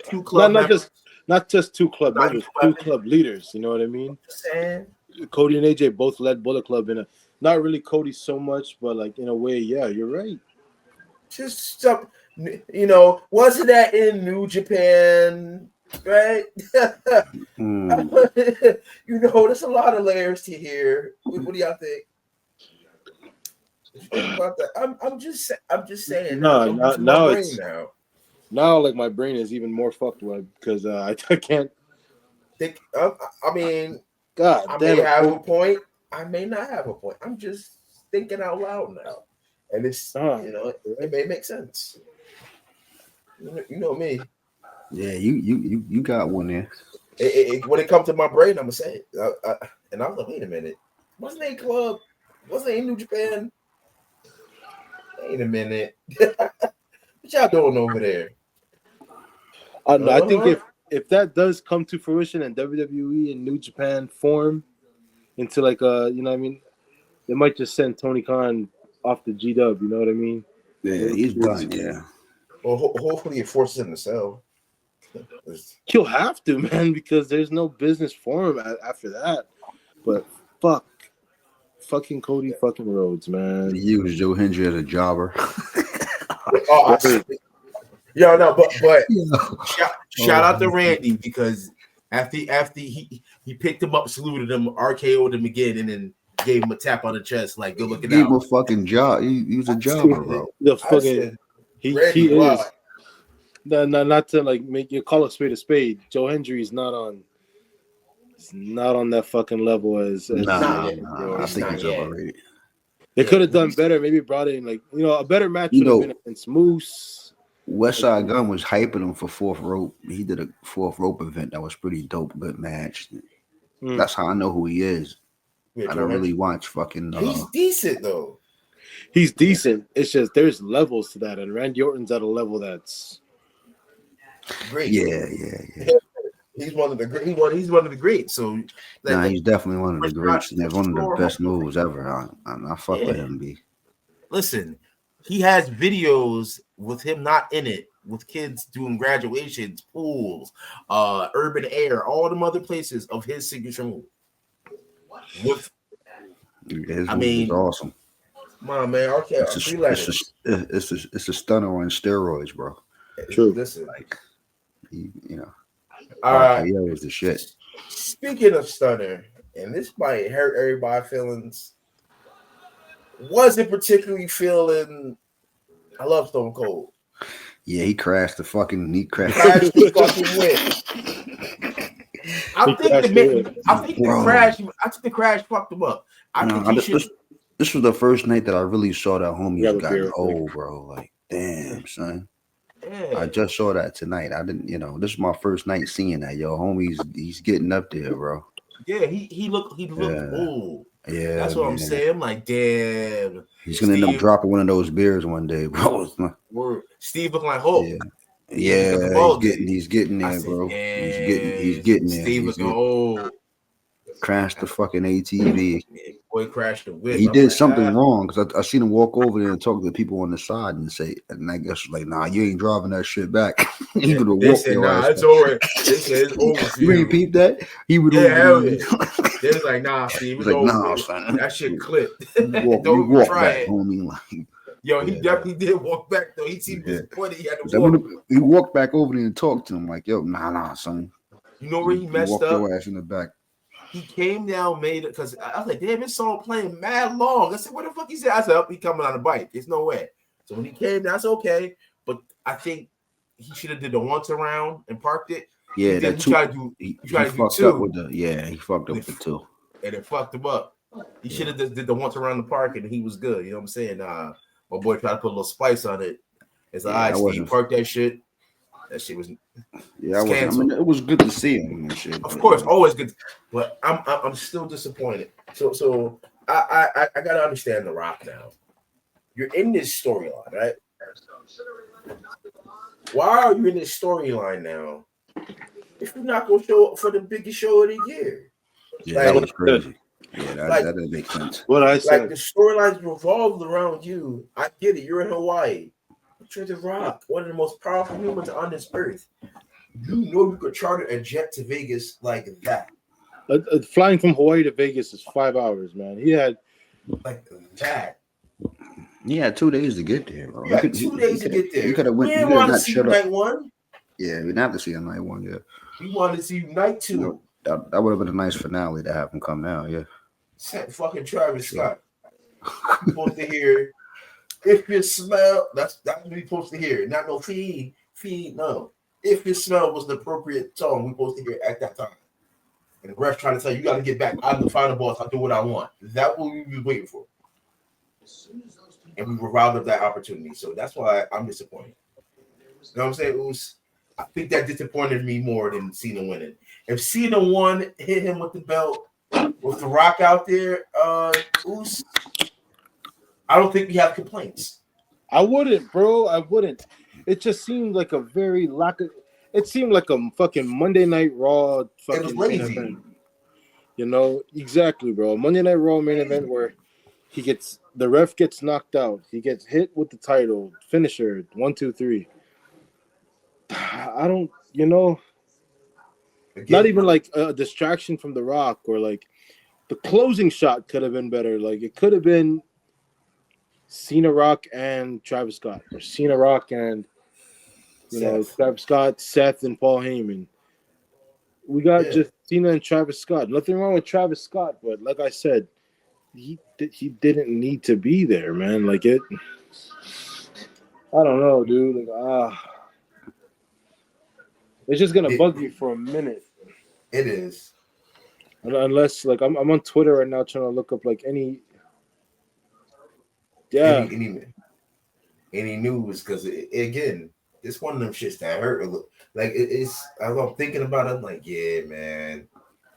Two Not club not members just not just two club not members, using two weapons. club leaders. You know what I mean? Just saying. Cody and AJ both led Bullet Club in a not really Cody so much, but like in a way, yeah, you're right. Just some, wasn't that in New Japan, right? mm. There's a lot of layers to here. What do y'all think? What you think about that? I'm just saying now. No, I'm using my now brain it's now. now like my brain is even more fucked with because I can't. Think. I mean, God I may damn it, have a Cody. point. I may not have a point. I'm just thinking out loud now, and it may make sense. You know me. Yeah, you got one there. When it comes to my brain, I'm gonna say it. And I was like, wait a minute, wasn't a club? Wasn't a New Japan? Wait a minute, what y'all doing over there? No, I think Uh-huh. if that does come to fruition and WWE and New Japan form into like what I mean, they might just send Tony Khan off the G Dub. You know what I mean? Yeah, he's done. Yeah, Well, hopefully it forces him to sell. He'll have to, man, because there's no business for him after that. But fucking Cody fucking Rhodes, man. he used Joe Hendry as a jobber. Oh, yeah, no, but Yeah. shout out to Randy because after he picked him up, saluted him, RKO'd him again, and then gave him a tap on the chest, like good looking Gave him out. a fucking job. He was a jobber, bro. The I fucking said, he Randy, wow. is. No, not to like make you call a spade a spade. Joe Hendry is not on. He's not on that fucking level as. Nah, I He's think not he's yet. overrated. They could have done better. Maybe brought in like a better match You would have been know, against Moose. West Side Gun was hyping him for fourth rope. He did a fourth rope event that was pretty dope, good match. That's how I know who he is. Yeah, I Joe don't really Hendry. watch fucking. He's decent though. He's decent. It's just there's levels to that, and Randy Orton's at a level that's Great. Yeah. He's one of the he's one of the greats. So Nah, like, he's definitely one of the greats. And one of the best moves ever. I fuck with him, B. Listen, he has videos with him not in it, with kids doing graduations, pools, urban air, all them other places of his signature move. His move is awesome. Come on, man. Okay, It's a stunner on steroids, bro. true. Listen, Like, all right. RKO is the shit. Speaking of stunner, and this might hurt everybody's feelings. Wasn't particularly feeling. I love Stone Cold. Yeah, he crashed the fucking. He crashed. Crashed the fucking whip. I think the crash fucked him up. This was the first night that I really saw that homie Grab was a beer gotten real quick. old, bro. Like, damn, son. Yeah. I just saw that tonight. I didn't, this is my first night seeing that. Yo, homie's he's getting up there, bro. Yeah, he looked old. Yeah, that's what I'm saying. I'm like, damn. He's gonna end up dropping one of those beers one day, bro. Steve looking like Hulk. Yeah, he's getting there, bro. He's getting there. Steve looking old. crashed the fucking ATV. Yeah, boy crashed the whip. He I'm did like, something wrong because I seen him walk over there and talk to the people on the side and say, and I guess like, nah, you ain't driving that shit back. He yeah. would have They walked said, your nah, ass it's back. over. They said it's over for You you. ain't peeped that? He would Yeah, have. hell yeah. They was like, nah, Steve, He's it's like, over. nah, son. That shit clipped. You Don't even walk try back, it. homie. Like, Yo, he yeah, definitely did walk back though. He seemed yeah. disappointed. He had to So walk. he walked back over there and talked to him like, yo, nah, son. You know where he You messed walked up? your ass in the back. He came down, made it because I was like, damn, this song playing mad long. I said, what the fuck he said? I said, oh, he coming on a bike. There's no way. So when he came, that's okay. But I think he should have did the once around and parked it. Yeah, He tried to do. He tried to do fucked two. up with the. Yeah, he fucked up with the two. And it fucked him up. He should have just did the once around the park and he was good. You know what I'm saying? My boy tried to put a little spice on it. It's like, all right, Steve, park that shit. That shit was I mean, it was good to see him and shit. Of course, always good. But I'm still disappointed. So I gotta understand The Rock now. You're in this storyline, right? Why are you in this storyline now if you're not gonna show up for the biggest show of the year? Yeah, that was crazy. Yeah, that didn't make sense. What I said, like the storylines revolved around you. I get it. You're in Hawaii. But you're The Rock, one of the most powerful humans on this earth. You know you could charter a jet to Vegas like that. Flying from Hawaii to Vegas is 5 hours, man. He had like that. He had 2 days to get there, bro. Yeah, 2 days to get there. You could have went. We didn't want to see you night one. Yeah, we didn't have to see him night one. Yeah, we wanted to see you night two. You know, that would have been a nice finale to have him come out. Yeah. Sent fucking Travis Scott. You're supposed to hear if you smell. That's what we're supposed to hear. Not no feed. No. If you smell was the appropriate song we're supposed to hear at that time. And the ref trying to tell you got to get back out of the final boss. I'll do what I want. That's what we were waiting for. And we were robbed of that opportunity. So that's why I'm disappointed. You know what I'm saying? I think that disappointed me more than Cena winning. If Cena won, hit him with the belt, with The Rock out there, Uso, I don't think we have complaints. I wouldn't, bro. I wouldn't. It just seemed like a very lack of. It seemed like a fucking Monday Night Raw fucking main event. You know, exactly, bro. Monday Night Raw main event where the ref gets knocked out. He gets hit with the title, finisher, 1, 2, 3. I don't, not even like a distraction from The Rock or like the closing shot could have been better. Like it could have been Cena Rock and Travis Scott, or Cena Rock and Travis Scott, Seth, and Paul Heyman. We got just Cena and Travis Scott. Nothing wrong with Travis Scott, but like I said, he didn't need to be there, man. Like it. I don't know, dude. Like it's just gonna bug me for a minute. It is. Unless like I'm on Twitter right now trying to look up like any news, because again, it's one of them shits that hurt. Like it's I'm thinking about it, I'm like, yeah, man.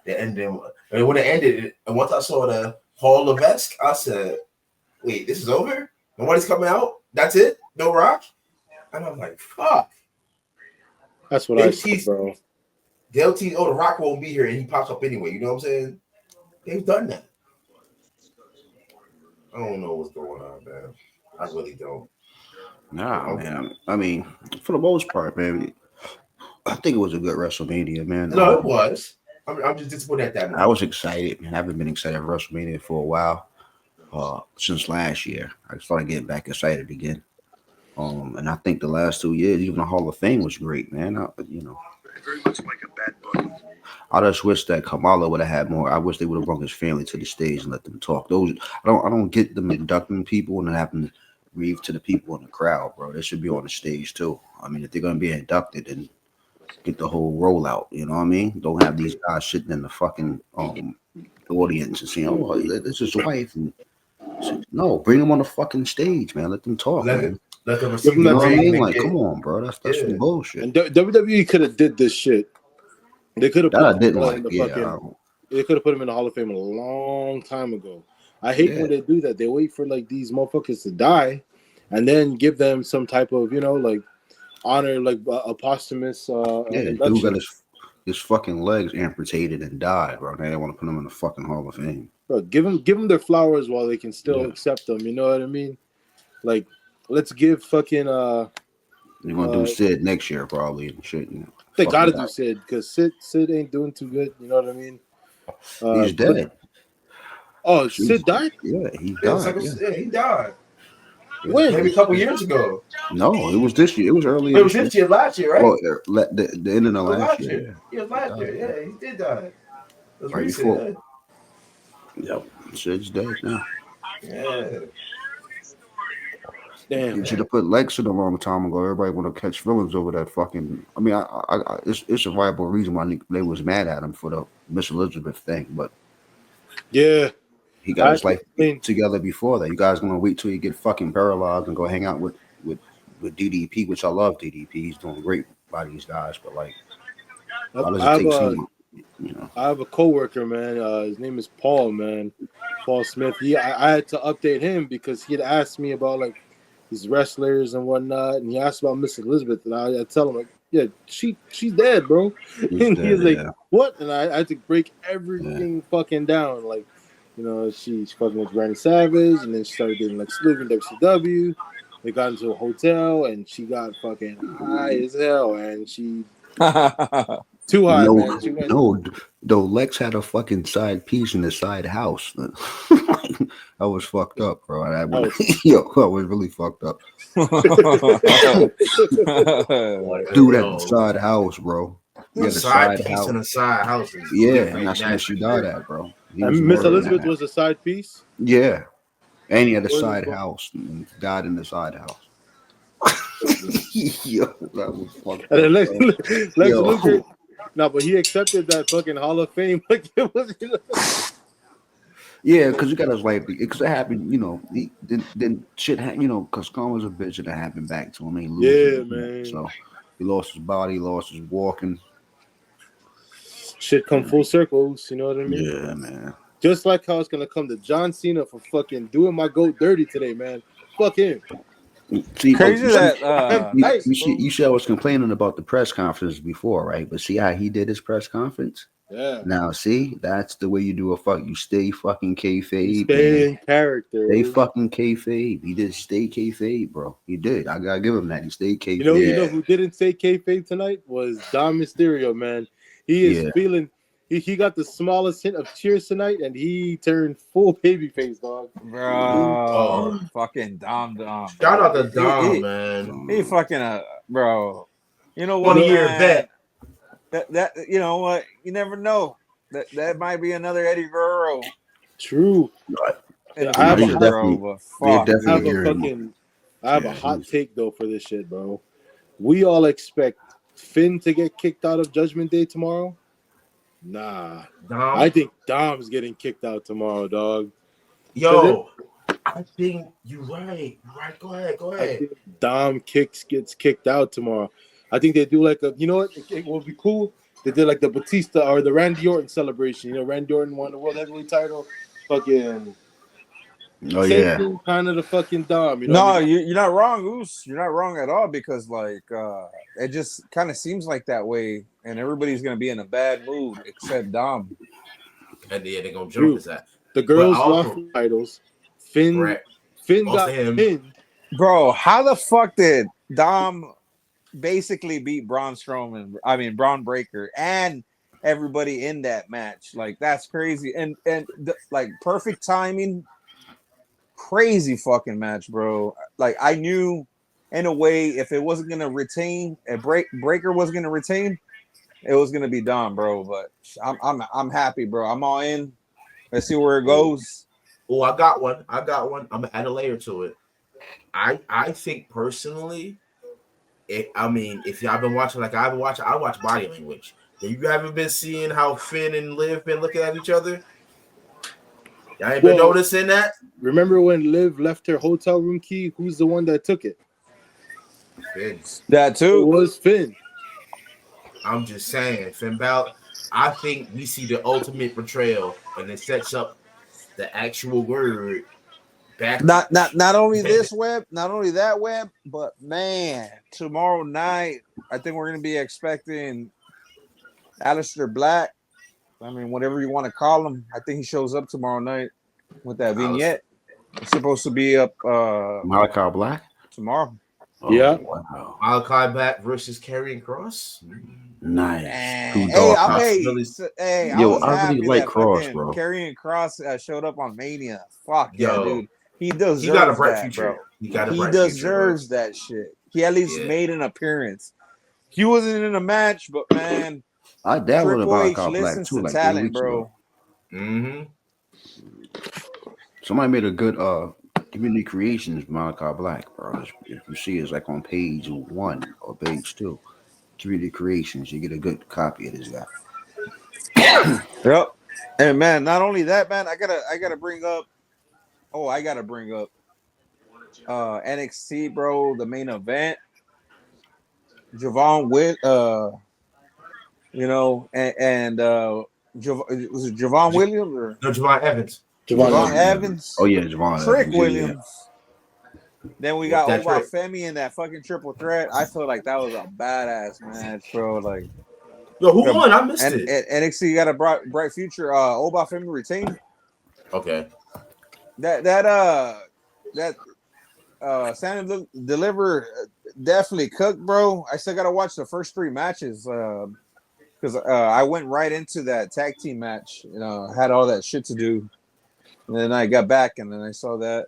The ending, and when it ended, and once I saw the Hall of Esque, I said, wait, this is over? Nobody's coming out? That's it? No Rock? And I'm like, fuck. That's what I said, bro. They'll tease, The Rock won't be here, and he pops up anyway. You know what I'm saying? They've done that. I don't know what's going on, man. I really don't. Nah, man. I mean, for the most part, man, I think it was a good WrestleMania, man. No, it was. I'm just disappointed at that moment. I was excited, man. I haven't been excited for WrestleMania for a while. Since last year, I started getting back excited again. And I think the last 2 years, even the Hall of Fame was great, man. Very much like a bad button. I just wish that Kamala would have had more. I wish they would have brought his family to the stage and let them talk. I don't get them inducting people and then having to read to the people in the crowd, bro. They should be on the stage too. I mean, if they're gonna be inducted, then get the whole rollout. You know what I mean? Don't have these guys sitting in the fucking audience and saying, "Oh, this is his wife." And no, bring them on the fucking stage, man. Let them talk, man. Let them receive. You know what I mean? Like, come on, bro. That's some bullshit. And WWE could have did this shit. They could have put him in the they could have put him in the Hall of Fame a long time ago. I hate when they do that. They wait for like these motherfuckers to die, and then give them some type of like honor, like a posthumous. his fucking legs amputated and died, bro. They didn't want to put him in the fucking Hall of Fame. Bro, give them their flowers while they can still Yeah. accept them. You know what I mean? Like, let's give fucking They're gonna do Sid next year probably and shit. You know, they fuck gotta it do up. Sid because Sid ain't doing too good. You know what I mean? He's dead. Sid died? Yeah, he Yeah, it's like died. Yeah. he died. When? Maybe a couple years ago. No, it was this year. It was earlier It was this year. this year, last year, right? Well, the end of the last last year. year. Yeah, He last died, year. Yeah, he did die. It was right recent. before. Yep, Sid's dead now. Yeah. Damn. You should have put Lex in a long time ago. Everybody want to catch feelings over that fucking. I mean, it's a viable reason why they was mad at him for the Miss Elizabeth thing, but Yeah. he got his I life mean- together before that. You guys gonna wait till you get fucking paralyzed and go hang out with DDP, which I love DDP. He's doing great by these guys, but like, why does it take someone? You know, I have a coworker, man. His name is Paul, man. Paul Smith. I had to update him because he had asked me about like these wrestlers and whatnot, and he asked about Miss Elizabeth, and I tell him like, yeah, she's dead, bro. And he's like, what? And I had to break everything fucking down, like, you know, she's fucking with Randy Savage, and then she started dating like Slug in WCW. They got into a hotel, and she got fucking high as hell, and she too high, man. She went. Though Lex had a fucking side piece in the side house. I was fucked up, bro. I was really fucked up. Dude had the side house, bro. He had a side piece in a side house. Yeah, and that's where she died at, bro. And Miss Elizabeth was a side piece? Yeah. And he had a side house and died in the side house. Yo, that was fucked and up. then Lex Luger. No, but he accepted that fucking Hall of Fame like it was. You know? Yeah, because you got us like because it happened, you know. Then shit, you know, because karma's a bitch, and it happened back to him. He losing, man. So he lost his body, lost his walking. Shit come full circles, you know what I mean? Yeah, man. Just like how it's gonna come to John Cena for fucking doing my goat dirty today, man. Fuck him. See, crazy that you see, I was complaining about the press conference before, right? But see how he did his press conference? Yeah. Now, see, that's the way you do a fuck. You stay fucking kayfabe. Stay in character. Stay fucking kayfabe. He did stay kayfabe, bro. He did. I gotta give him that. He stayed kayfabe. You know who didn't stay kayfabe tonight was Dom Mysterio, man. He is feeling. He got the smallest hint of cheers tonight, and he turned full babyface, dog. Bro, fucking Dom. Shout out to Dom, man. He fucking bro. You know what? 20-year vet. That you know what? You never know. That might be another Eddie Guerrero. True. I have a hot take though for this shit, bro. We all expect Finn to get kicked out of Judgment Day tomorrow. Nah, I think Dom's getting kicked out tomorrow, dog. Yo, I think you're right. Right, go ahead. I think Dom gets kicked out tomorrow. I think they do like you know what? It will be cool. They did like the Batista or the Randy Orton celebration. You know, Randy Orton won the World Heavyweight title. Fucking. Oh yeah. Kind of the fucking Dom. You know no, what I mean? you're not wrong, Oos. You're not wrong at all because like it just kind of seems like that way, and everybody's gonna be in a bad mood except Dom. And yeah, they're gonna jump his ass. The girls lost the titles. Finn got pinned. Bro, how the fuck did Dom basically beat Braun Breaker and everybody in that match? Like that's crazy, and like perfect timing. Crazy fucking match, bro. Like I knew in a way if it wasn't gonna retain, Breaker wasn't gonna retain, it was gonna be Dom, bro. But I'm happy, bro. I'm all in. Let's see where it goes. Oh, I got one. I'm gonna add a layer to it. I think personally, if y'all been watching like I've been watching, I watch Body Language. You haven't been seeing how Finn and Liv been looking at each other? Y'all ain't been noticing that? Remember when Liv left her hotel room key? Who's the one that took it? Finn. That too. It was Finn. I'm just saying, Finn Balor. I think we see the ultimate betrayal, and it sets up the actual word. Not only this web, not only that web, but man, tomorrow night I think we're gonna be expecting Aleister Black. I mean, whatever you want to call him. I think he shows up tomorrow night with that vignette. It's supposed to be up Malachi Black. tomorrow. Oh, Yeah. wow. Malachi Black versus Karrion Cross. Nice. Two Hey, dog pounds. I Yo, was I really happy like that Cross, fucking bro. Karrion Cross showed up on Mania. Fuck yeah, Yo, dude. He he got a deserves bright that, future. bro. He got a He bright future, bro. deserves that shit. He at least Yeah. made an appearance. He wasn't in a match, but man, I dabbled Triple about H Malachi Black listens too, to like 3 talent, weeks bro. ago. Mm-hmm. Somebody made a good community creations Malachi Black, bro. If you see, it's like on page 1 or page 2. Community creations, you get a good copy of this guy. Yep. And man, not only that, man, I gotta bring up. Oh, I gotta bring up NXT, bro. The main event. Javon Witt, was it Javon Williams or No, Javon Evans. Javon Evans? Oh yeah, Javon Trick Evans. Williams. Then we got That Oba trick. Femi in that fucking triple threat. I feel like that was a badass match, bro. Like, Yo, who won? I missed and it. NXT got a bright future. Oba Femi retained. Okay. That Stand and Deliver definitely cooked, bro. I still gotta watch the first 3 matches because I went right into that tag team match. You know, had all that shit to do, and then I got back, and then I saw the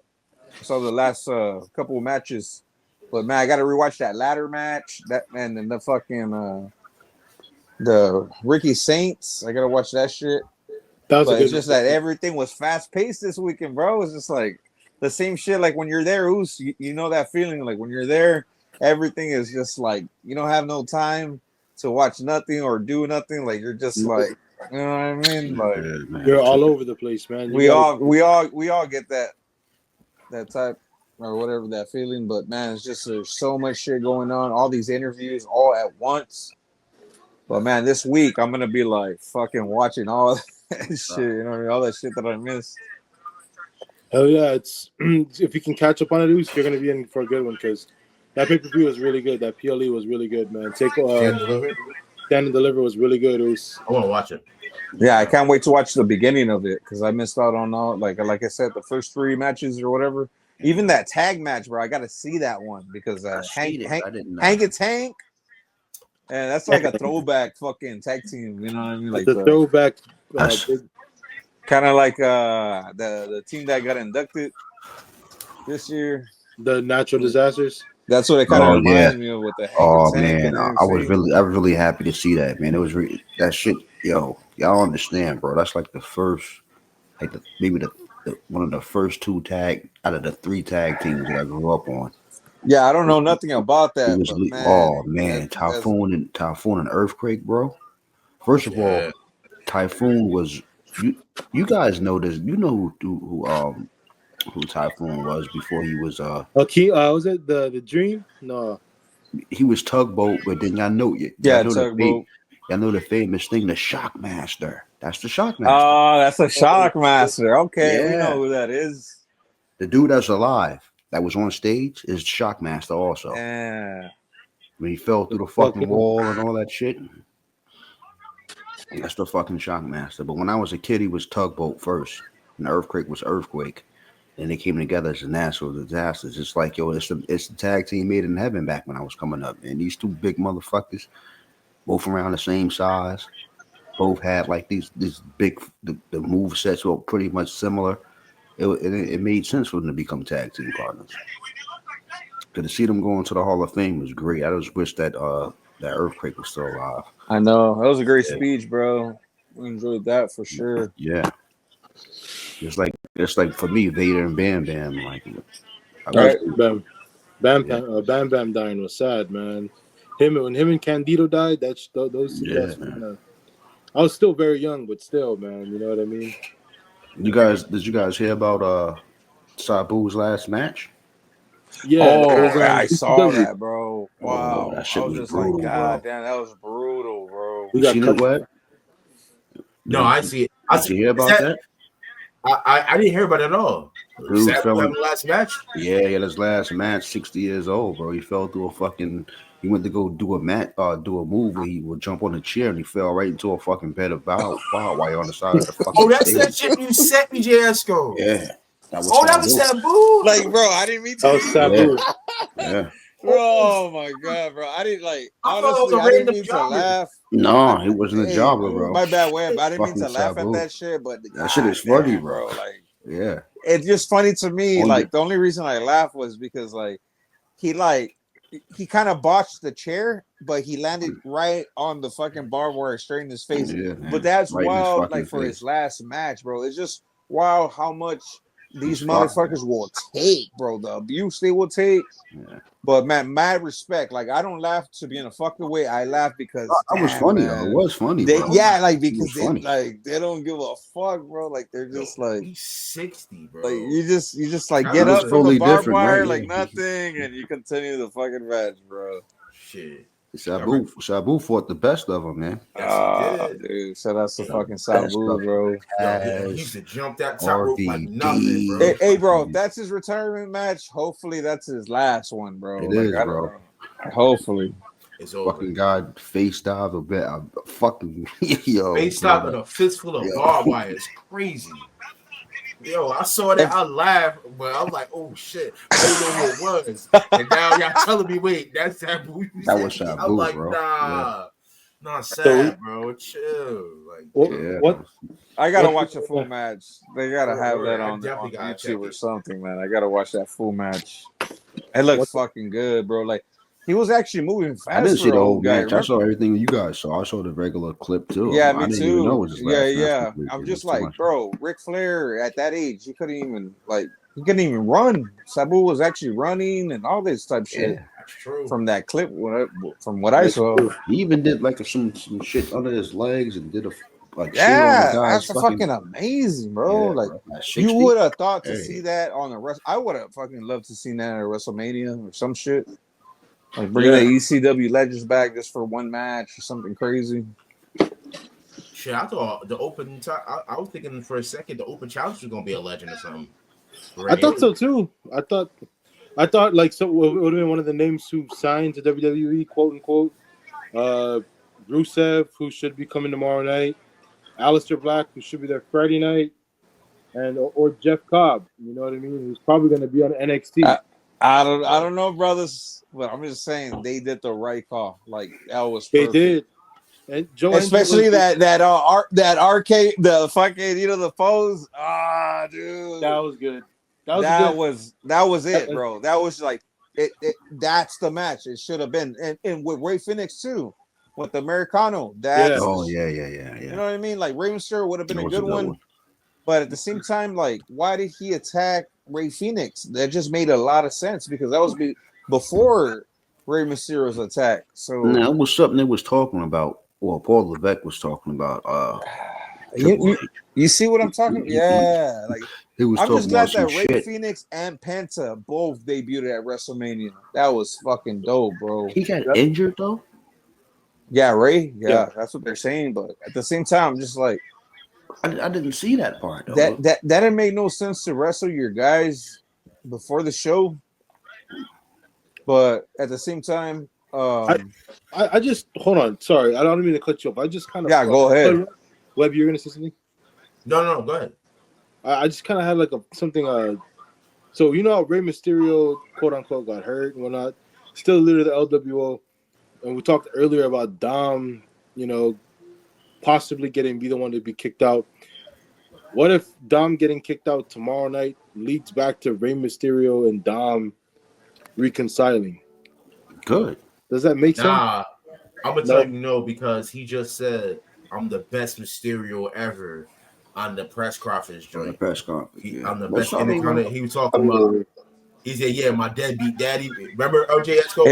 last couple of matches. But man, I gotta rewatch that ladder match. That and then the fucking the Ricky Saints. I gotta watch that shit. That was But it's just that everything was fast paced this weekend, bro. It's just like the same shit. Like when you're there, you know that feeling. Like when you're there, everything is just like you don't have no time to watch nothing or do nothing. Like you're just like, you know what I mean? Like man. You're all over the place, man. we all get that type or whatever that feeling. But man, it's just there's so much shit going on. All these interviews all at once. But man, this week I'm gonna be like fucking watching all that shit. You know what I mean? All that shit that I missed. Hell yeah! It's if you can catch up on it, you're gonna be in for a good one because that pay per view was really good. That PLE was really good, man. Stand and Deliver was really good. I want to watch it. Yeah, I can't wait to watch the beginning of it because I missed out on all like I said, the first 3 matches or whatever. Even that tag match, bro. I got to see that one because Hank and Tank, and that's like a throwback fucking tag team. You know what I mean? Like the throwback. Kind of like the team that got inducted this year, the Natural Disasters. That's what it kind of reminds me of with the Hank man, I was really happy to see that, man. It was that shit, yo. Y'all understand, bro? That's like the first, like maybe the one of the first 2 tag out of the 3 tag teams that I grew up on. Yeah, I don't know nothing about that. But man, Typhoon and Earthquake, bro. First of all, Typhoon was you guys know this. You know who Typhoon was before he was Okay, was it the Dream? No, he was Tugboat, but then y'all know Tugboat. Y'all know the famous thing, the Shockmaster. That's the Shockmaster. Oh, that's a Shockmaster. Okay, we know who that is. The dude that's alive that was on stage is Shockmaster also. Yeah. When he fell through the fucking wall and all that shit. That's the fucking Shockmaster. But when I was a kid, he was Tugboat first. And Earthquake was Earthquake. And they came together as a natural disasters. It's like, yo, it's the tag team made in heaven back when I was coming up. And these 2 big motherfuckers, both around the same size, both had like these big, the move sets were pretty much similar. It made sense for them to become tag team partners. To see them going to the Hall of Fame was great. I just wish that that Earthquake was still alive. I know. That was a great speech, bro. We enjoyed that for sure. Yeah. It's like for me, Vader and Bam Bam. Like, Bam Bam dying was sad, man. When him and Candido died, those two. I was still very young, but still, man. You know what I mean? Did you guys hear about Sabu's last match? Yeah. I saw that, bro. Wow. That shit was just brutal, like, God bro. damn, that was brutal, bro. You seen it, what? No, I see it. Did you hear about that? I didn't hear about it at all. Dude Sabu fell in, having the last match. yeah, he had his last match, 60 years old, bro. He fell through a fucking. He went to go do do a move where he would jump on a chair and he fell right into a fucking bed of barbed wire on the side of the Oh, fucking that's that stage. shit you sent me, JSCO. Yeah, that was Oh, that was Sabu. Sabu. Like, bro, I didn't mean to. That was Sabu. Yeah. Oh my god, bro! I didn't like. I thought it was Honestly, a I didn't random mean to jobber. laugh. No, he wasn't a Hey, jobber, bro. my bad, Web. I didn't mean Fucking to laugh at Sabu. that shit, but That shit is funny, goddamn, bro. Like, Yeah. it's just funny to me. On Like, the only reason I laughed was because he kind of botched the chair, but he landed right on the fucking barbed wire straight in his face. Yeah, man. But that's Right in his wild. fucking Like for face. his last match, bro. It's just wild how much these He's fucked, motherfuckers will take, bro. The abuse they will take. Yeah. But man, mad respect. Like I don't laugh to be in a fucking way. I laugh because That was damn, funny, man. though. It was funny, They, bro. yeah, like It because was funny. they don't give a fuck, bro. Like they're just like He's 60, bro. like you just like That get was up from the totally barbed different, wire right? like Yeah. nothing, and you continue the fucking match, bro. Shit. Sabu fought the best of them, man. Yes, he did. Dude, shout out to Yeah. fucking Sabu, bro. Yo, he used to jump that top rope like nothing, bro. Hey, bro, if that's his retirement match, hopefully that's his last one, bro. It Like, is, I don't bro. know. Hopefully. It's over. Fucking God face dive a bit. Fucking yo. Face stop and a fistful of barbed wire is crazy. Yo, I saw that. I laughed, but I was like, "Oh shit!" I didn't know who it was. And now y'all telling me, "Wait, that's Sabu." That was Sabu, I'm like, bro. "Nah, not sad, bro. Chill." Like, What? I gotta What- watch a full match. They gotta have that I on definitely gotta check YouTube or it. something, man. I gotta watch that full match. It looks fucking good, bro. Like he was actually moving fast. I didn't see the whole match. I Remember? saw everything you guys saw. I saw the regular clip too. Yeah, I me didn't too. even know it was his last match. I'm It just was too like, much. bro, Ric Flair at that age, he couldn't even run. Sabu was actually running and all this type shit that's true. from that clip. From what I saw, He even did like some shit under his legs and did a chair yeah, on the guy's that's fucking amazing, bro. Yeah, like bro. At you 60? would have thought to Hey. see that on a I would have fucking loved to see that at WrestleMania or some shit. Like bringing the ECW legends back just for one match or something crazy. Shit, I thought the open. I was thinking for a second the open challenge was gonna be a legend or something. I thought so too. I thought like so it would have been one of the names who signed to WWE, quote unquote. Rusev, who should be coming tomorrow night. Aleister Black, who should be there Friday night, and or Jeff Cobb. You know what I mean? Who's probably going to be on NXT. I don't know, brothers, but I'm just saying they did the right call. Like that was They perfect. did, and Joe Especially Angelo- that arcade, the fucking the pose. Dude, that was good. That was it, bro. That was like it. That's the match. It should have been, and with Ray Phoenix too, with the Americano. That's Oh yeah. You know what I mean? Like Rey Mysterio would have been That a was a good good one. one. But at the same time, like, why did he attack Ray Phoenix? That just made a lot of sense because that was before Rey Mysterio's attack. So Now, it was something they was talking about. Well, Paul Levesque was talking about. you see what I'm talking? Yeah, like He was I'm talking just glad about some that Ray shit. Phoenix and Penta both debuted at WrestleMania. That was fucking dope, bro. He got injured though. Yeah, Ray. Yeah, that's what they're saying. But at the same time, I'm just like I didn't see that part though. that didn't make no sense to wrestle your guys before the show. But at the same time, I just hold on. Sorry, I don't mean to cut you off. I just kind of go ahead. Web, you're gonna say something? No, go ahead. I just kind of had like something. So you know how Rey Mysterio, quote unquote, got hurt and whatnot. Still leader of the LWO, and we talked earlier about Dom. You know, possibly be the one to be kicked out. What if Dom getting kicked out tomorrow night leads back to Rey Mysterio and Dom reconciling? Good. Does that make sense? Nah, I'm gonna tell you no because he just said I'm the best Mysterio ever on the press conference joint. The press conference. I'm the best in the corner. He was talking about. He said, "Yeah, my deadbeat daddy." Remember OJSCO?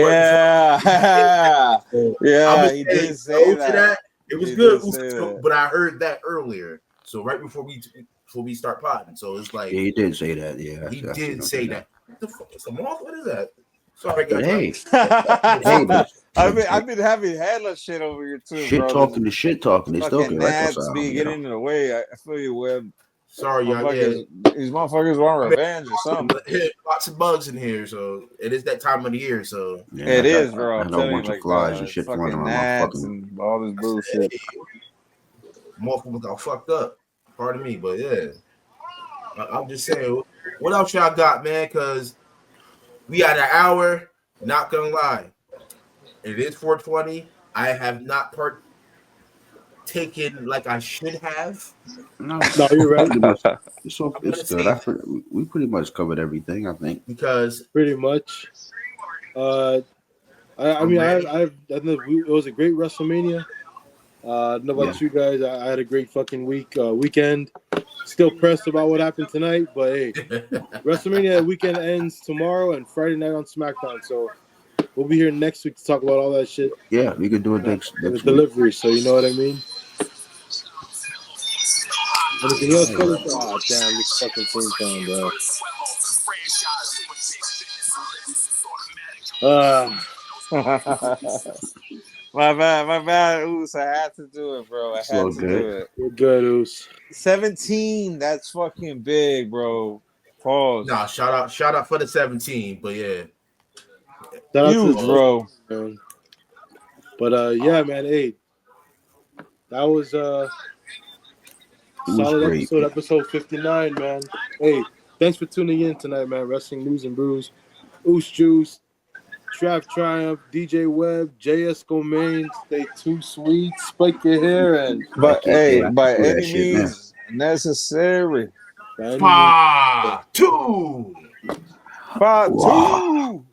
Yeah, he did say that. It was good, but I heard that earlier. So right before we start potting, so it's like he did say that. Yeah, he did say that. What the fuck is the moth? What is that? Sorry, guys. Hey, I've been having hella shit over here too. Shit talking to shit talking. They still fucking can gnats reconcile. be getting in the way. I feel you, Web. Sorry, y'all. Yeah, These motherfuckers want revenge or something. lots of bugs in here, so it is that time of the year. So Yeah, It is, bro. I I'm had a whole telling you, bunch of like flies and shit flying fucking around my gnats fucking. and all this bullshit. motherfuckers got fucked up. Pardon me, but yeah, I'm just saying. What else y'all got, man? Because we had an hour. Not gonna lie, it is 420. I have not partaken like I should have. No, No, you're right. pretty much. It's so I'm it's gonna good. say We pretty much covered everything. I think. because Pretty much. I I'm mean, ready. I know it was a great WrestleMania. I don't know Yeah. about you guys. I had a great fucking weekend. Still pressed about what happened tonight, but hey, WrestleMania weekend ends tomorrow and Friday night on SmackDown. So we'll be here next week to talk about all that shit Yeah, we could do it and the next week. delivery. So you know what I mean. Anything else, Hey, fellas? Ah, damn, this fucking same time, bro. My bad. Oos, I had to do it, bro. I it's had all to do good. it. We're good, Oos. 17, that's fucking big, bro. Pause. Nah, shout out for the 17, but yeah. Shout out to Huge, the bro. man. But yeah, man. Hey, that was It was solid great. episode 59, man. Hey, thanks for tuning in tonight, man. Wrestling News and Brews. Oos Juice, Trav Triumph, DJ Webb, JS Gomain, Stay Too Sweet, Spike Your Hair, and But hey, I can by do that any shit now. means necessary. by any means. Part 2. Part Wow. two.